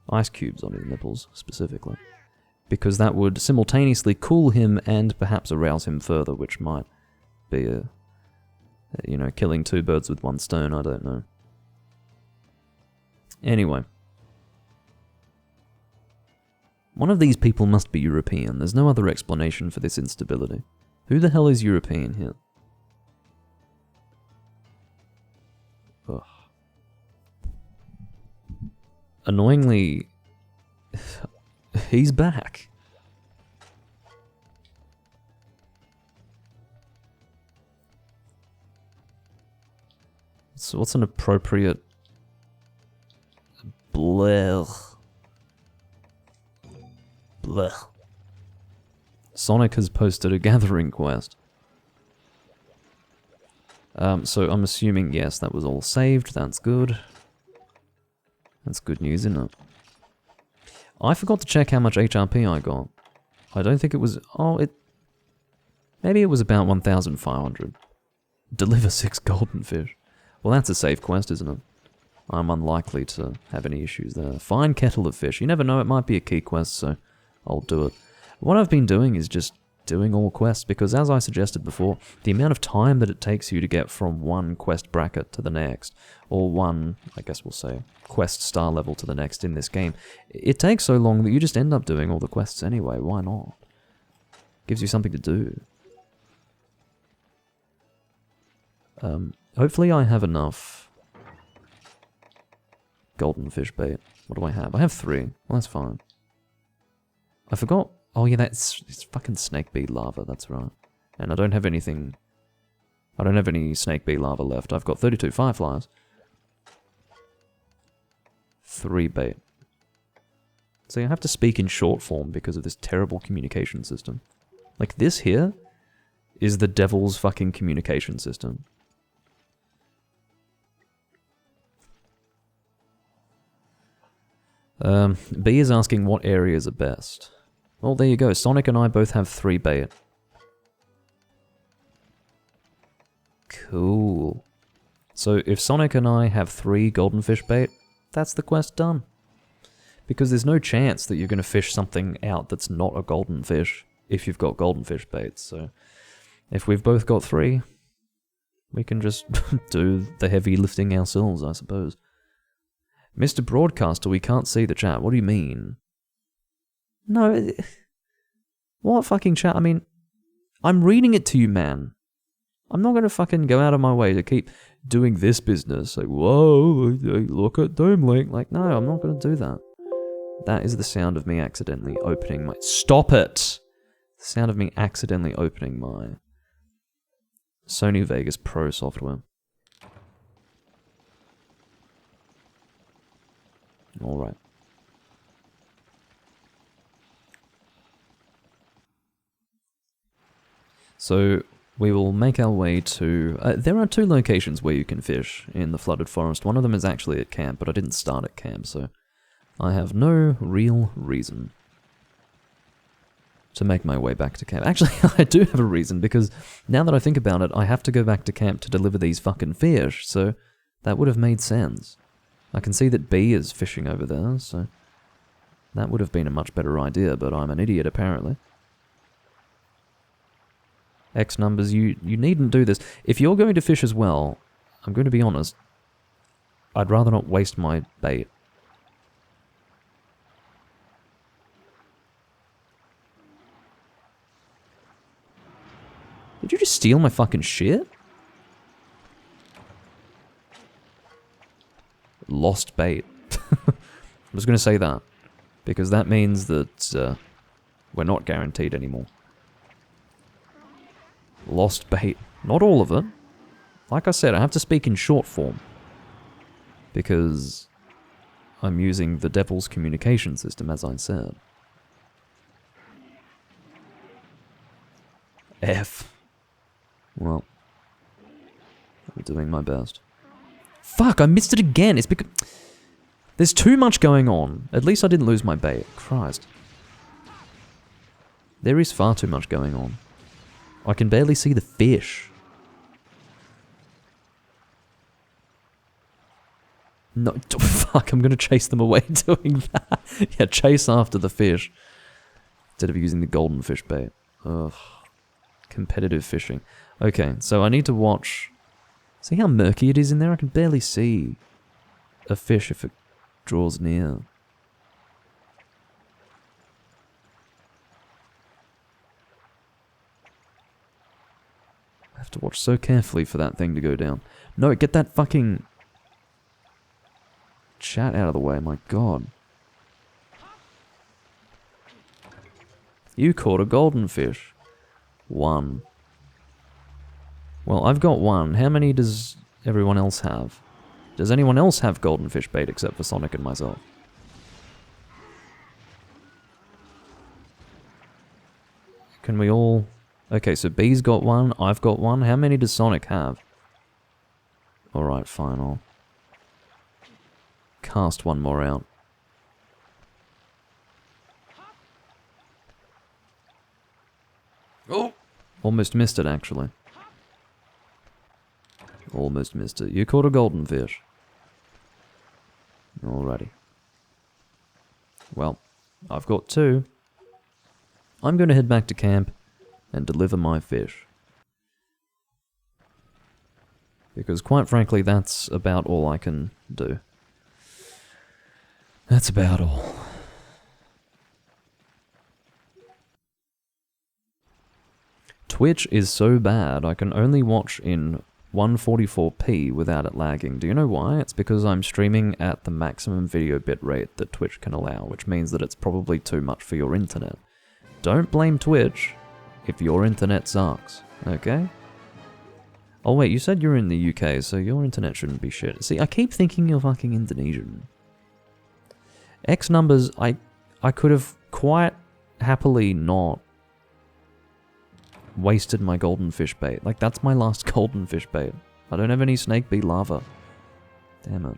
Speaker 1: Ice cubes on his nipples, specifically. Because that would simultaneously cool him and perhaps arouse him further, which might be killing two birds with one stone, I don't know. Anyway. One of these people must be European. There's no other explanation for this instability. Who the hell is European here? Ugh. Annoyingly, he's back. So what's an appropriate... Blech. Blech. Sonic has posted a gathering quest. So I'm assuming, yes, that was all saved. That's good. That's good news, isn't it? I forgot to check how much HRP I got. I don't think it was... maybe it was about 1,500. Deliver 6 golden fish. Well, that's a safe quest, isn't it? I'm unlikely to have any issues there. Fine kettle of fish. You never know, it might be a key quest, so I'll do it. What I've been doing is just doing all quests, because as I suggested before, the amount of time that it takes you to get from one quest bracket to the next, or one, I guess we'll say, quest star level to the next in this game, it takes so long that you just end up doing all the quests anyway. Why not? Gives you something to do. Hopefully I have enough golden fish bait. What do I have? I have 3. Well, that's fine. I forgot. Oh yeah, it's fucking snake bee lava, that's right. And I don't have anything... I don't have any snake bee lava left. I've got 32 fireflies. 3 bait. See, I have to speak in short form because of this terrible communication system. Like, this here is the devil's fucking communication system. B is asking what areas are best. Well, there you go. Sonic and I both have 3 bait. Cool. So if Sonic and I have 3 golden fish bait, that's the quest done. Because there's no chance that you're going to fish something out that's not a golden fish if you've got golden fish baits. So if we've both got 3, we can just do the heavy lifting ourselves, I suppose. Mr. Broadcaster, we can't see the chat. What do you mean? No, what fucking chat? I mean, I'm reading it to you, man. I'm not going to fucking go out of my way to keep doing this business. Like, whoa, look at Doomlink. Like, no, I'm not going to do that. That is the sound of me accidentally opening my... Stop it! The sound of me accidentally opening my Sony Vegas Pro software. Alright. So, we will make our way to... there are 2 locations where you can fish in the Flooded Forest. One of them is actually at camp, but I didn't start at camp, so I have no real reason to make my way back to camp. Actually, I do have a reason, because now that I think about it, I have to go back to camp to deliver these fucking fish, so that would have made sense. I can see that B is fishing over there, so that would have been a much better idea, but I'm an idiot apparently. X numbers, you needn't do this. If you're going to fish as well, I'm going to be honest, I'd rather not waste my bait. Did you just steal my fucking shit? Lost bait. I was going to say that, because that means that we're not guaranteed anymore. Lost bait. Not all of it. Like I said, I have to speak in short form. Because I'm using the devil's communication system, as I said. F. Well, I'm doing my best. Fuck, I missed it again. It's because... There's too much going on. At least I didn't lose my bait. Christ. There is far too much going on. I can barely see the fish. No, fuck, I'm gonna chase them away doing that. Yeah, chase after the fish. Instead of using the golden fish bait. Ugh. Competitive fishing. Okay, so I need to watch... See how murky it is in there? I can barely see a fish if it draws near. I have to watch so carefully for that thing to go down. No, get that fucking chat out of the way, my god. You caught a golden fish. 1. Well, I've got 1. How many does everyone else have? Does anyone else have golden fish bait except for Sonic and myself? Can we all... Okay, so B's got 1, I've got 1. How many does Sonic have? Alright, fine, I'll cast 1 more out. Oh! Almost missed it, actually. Almost missed it. You caught a golden fish. Alrighty. Well, I've got 2. I'm going to head back to camp and deliver my fish. Because quite frankly, that's about all I can do. That's about all. Twitch is so bad, I can only watch in 144p without it lagging. Do you know why? It's because I'm streaming at the maximum video bitrate that Twitch can allow, which means that it's probably too much for your internet. Don't blame Twitch if your internet sucks, okay? Oh wait, you said you're in the UK, so your internet shouldn't be shit. See, I keep thinking you're fucking Indonesian. X numbers, I could have quite happily not wasted my golden fish bait. Like, that's my last golden fish bait. I don't have any snake bee lava. Damn it.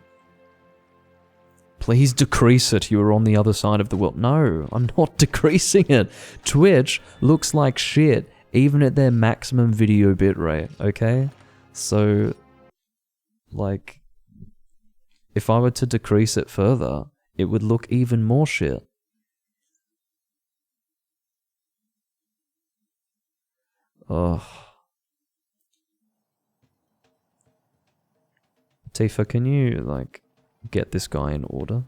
Speaker 1: Please decrease it, you are on the other side of the world. No, I'm not decreasing it. Twitch looks like shit, even at their maximum video bitrate, okay? So, like, if I were to decrease it further, it would look even more shit. Ugh. Tifa, can you, like, get this guy in order?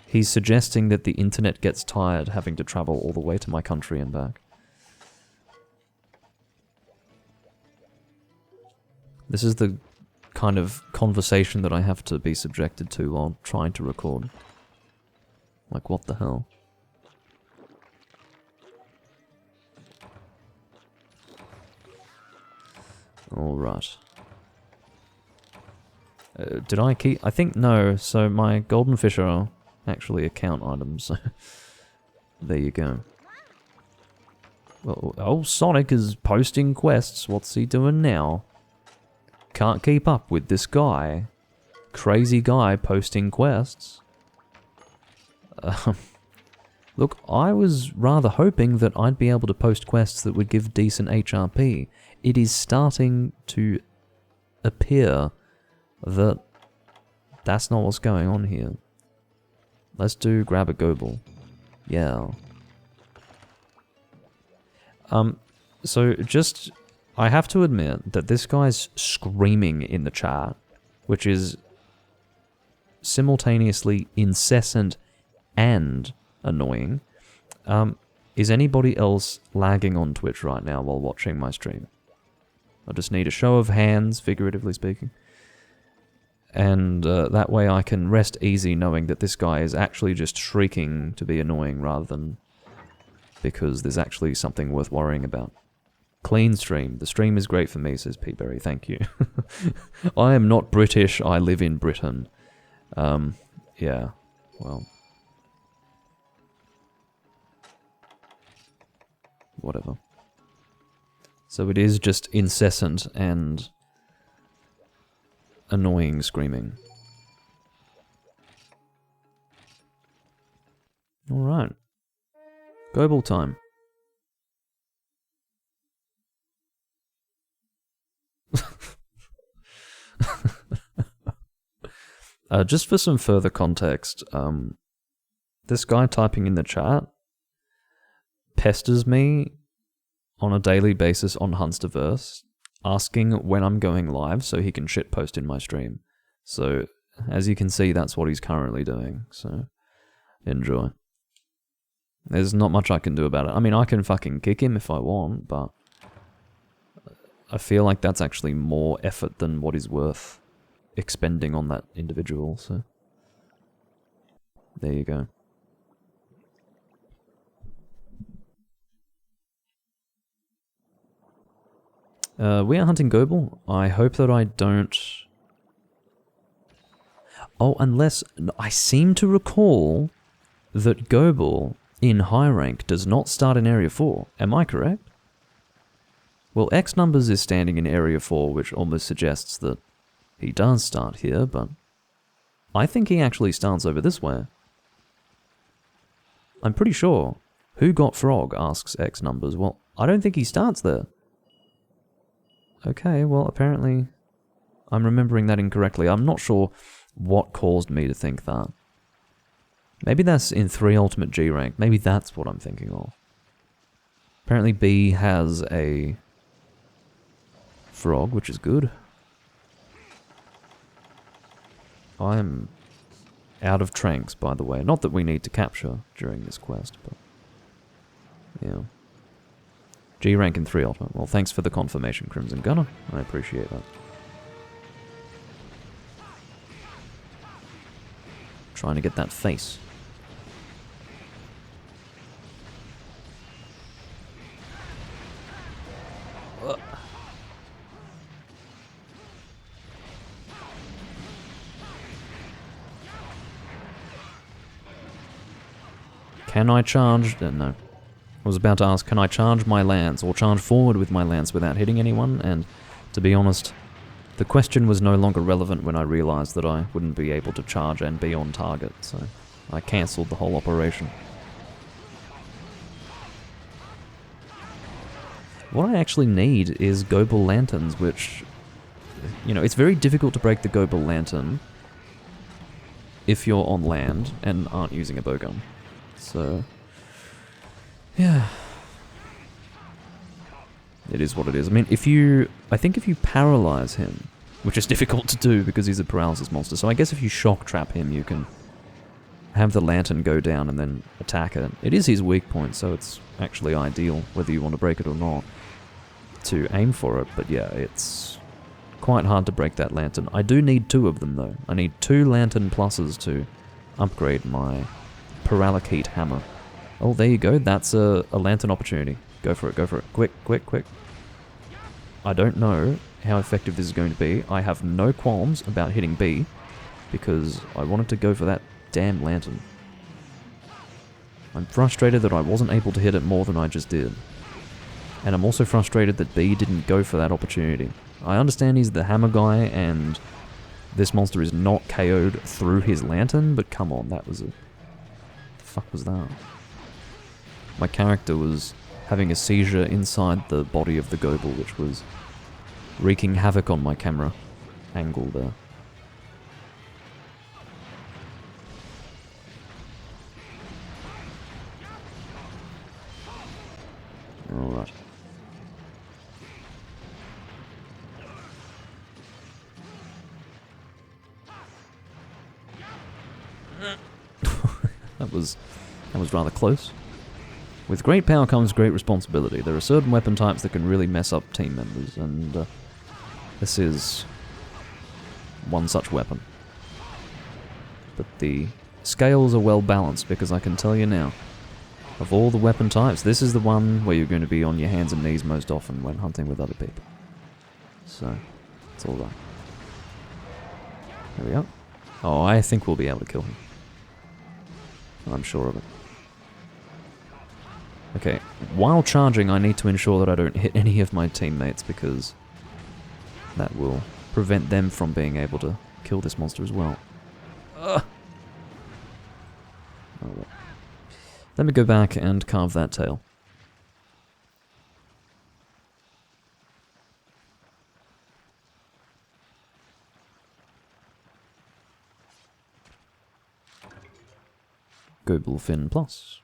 Speaker 1: He's suggesting that the internet gets tired having to travel all the way to my country and back. This is the kind of conversation that I have to be subjected to while trying to record. Like, what the hell? Alright. Did I keep... I think no, so my golden fish are actually account items, so... There you go. Well, oh, Sonic is posting quests. What's he doing now? Can't keep up with this guy. Crazy guy posting quests. Look, I was rather hoping that I'd be able to post quests that would give decent HRP. It is starting to appear that that's not what's going on here. Let's do grab a Gobel. Yeah. So just... I have to admit that this guy's screaming in the chat, which is simultaneously incessant and annoying. Is anybody else lagging on Twitch right now while watching my stream? I just need a show of hands, figuratively speaking. And that way I can rest easy knowing that this guy is actually just shrieking to be annoying rather than because there's actually something worth worrying about. Clean stream. The stream is great for me, says P-Berry. Thank you. I am not British. I live in Britain. Yeah, well. Whatever. So it is just incessant and annoying screaming. Alright. Goebel time. Just for some further context, this guy typing in the chat pesters me on a daily basis on Hunsterverse, asking when I'm going live so he can shitpost in my stream. So, as you can see, that's what he's currently doing, so enjoy. There's not much I can do about it. I mean, I can fucking kick him if I want, but I feel like that's actually more effort than what is worth expending on that individual, so there you go. We are hunting Goebel. I hope that I don't... Oh, unless... I seem to recall that Goebel in high rank does not start in Area 4. Am I correct? Well, X numbers is standing in Area 4, which almost suggests that he does start here, but I think he actually starts over this way. I'm pretty sure. Who got frog, asks X numbers. Well, I don't think he starts there. Okay, well, apparently I'm remembering that incorrectly. I'm not sure what caused me to think that. Maybe that's in 3 Ultimate G rank. Maybe that's what I'm thinking of. Apparently B has a frog, which is good. I'm out of tranks, by the way. Not that we need to capture during this quest, but... yeah. G rank in 3 Ultimate. Well, thanks for the confirmation, Crimson Gunner. I appreciate that. Trying to get that face. Can I charge? No. I was about to ask, can I charge my lance, or charge forward with my lance without hitting anyone? And, to be honest, the question was no longer relevant when I realized that I wouldn't be able to charge and be on target, so I cancelled the whole operation. What I actually need is Goebel lanterns, which, you know, it's very difficult to break the Goebel lantern if you're on land and aren't using a bowgun. So... yeah. It is what it is. I mean, I think if you paralyze him, which is difficult to do because he's a paralysis monster, so I guess if you shock trap him, you can have the lantern go down and then attack it. It is his weak point, so it's actually ideal, whether you want to break it or not, to aim for it. But yeah, it's quite hard to break that lantern. I do need 2 of them, though. I need 2 lantern pluses to upgrade my Paralykeet hammer. Oh, there you go. That's a lantern opportunity. Go for it, go for it. Quick, quick, quick. I don't know how effective this is going to be. I have no qualms about hitting B, because I wanted to go for that damn lantern. I'm frustrated that I wasn't able to hit it more than I just did. And I'm also frustrated that B didn't go for that opportunity. I understand he's the hammer guy, and this monster is not KO'd through his lantern, but come on, that was a... the fuck was that? My character was having a seizure inside the body of the Goebel, which was wreaking havoc on my camera angle there. Alright. That was rather close. With great power comes great responsibility. There are certain weapon types that can really mess up team members, and this is one such weapon. But the scales are well balanced, because I can tell you now, of all the weapon types, this is the one where you're going to be on your hands and knees most often when hunting with other people. So, it's alright. There we go. Oh, I think we'll be able to kill him. I'm sure of it. Okay, while charging, I need to ensure that I don't hit any of my teammates, because that will prevent them from being able to kill this monster as well. Ugh. Oh, well. Let me go back and carve that tail. Goblefin Plus.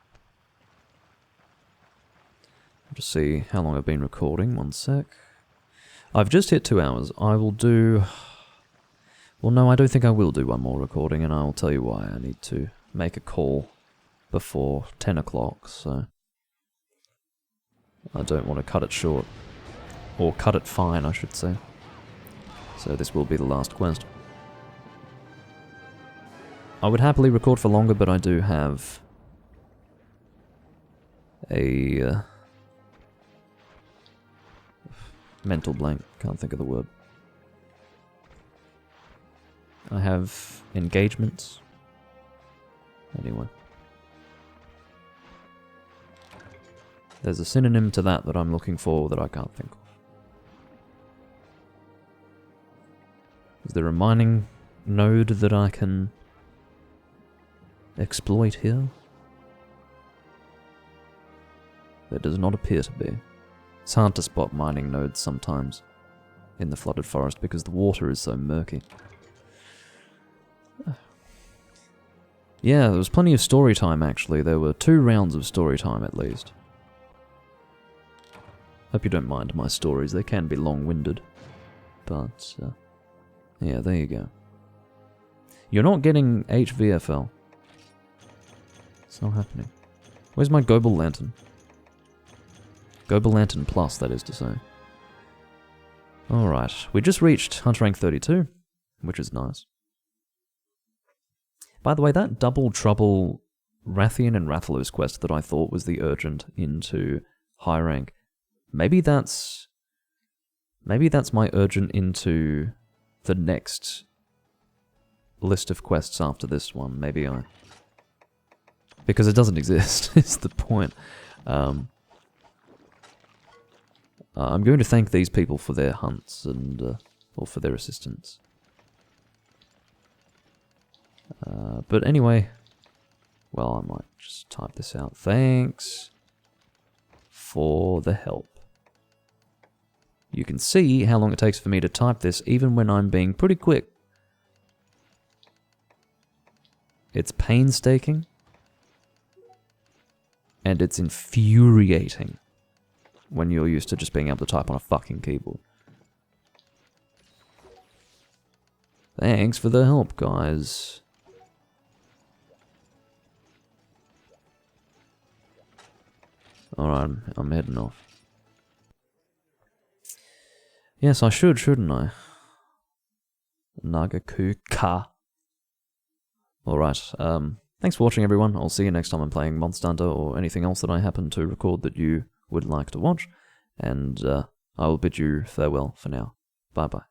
Speaker 1: Just see how long I've been recording. 1 sec. I've just hit 2 hours. I will do... Well, no, I don't think I will do one more recording, and I'll tell you why. I need to make a call before 10 o'clock, so... I don't want to cut it short. Or cut it fine, I should say. So this will be the last quest. I would happily record for longer, but I do have a mental blank. Can't think of the word. I have engagements. Anyway. There's a synonym to that that I'm looking for that I can't think of. Is there a mining node that I can exploit here? There does not appear to be. It's hard to spot mining nodes sometimes in the flooded forest because the water is so murky. Yeah, there was plenty of story time actually. There were 2 rounds of story time at least. Hope you don't mind my stories, they can be long-winded. But, yeah, there you go. You're not getting HVFL. It's not happening. Where's my Goble Lantern? Goble Lantern Plus, that is to say. Alright, we just reached Hunter Rank 32, which is nice. By the way, that Double Trouble Rathian and Rathalos quest that I thought was the urgent into high rank, maybe that's my urgent into the next list of quests after this one. Maybe because it doesn't exist, is the point. I'm going to thank these people for their hunts and or for their assistance. But anyway, well, I might just type this out. Thanks for the help. You can see how long it takes for me to type this, even when I'm being pretty quick. It's painstaking, and it's infuriating when you're used to just being able to type on a fucking keyboard. Thanks for the help, guys. Alright, I'm heading off. Yes, I should, shouldn't I? Nagaku-ka. Alright, thanks for watching, everyone. I'll see you next time I'm playing Monster Hunter or anything else that I happen to record that you would like to watch. And I will bid you farewell for now. Bye-bye.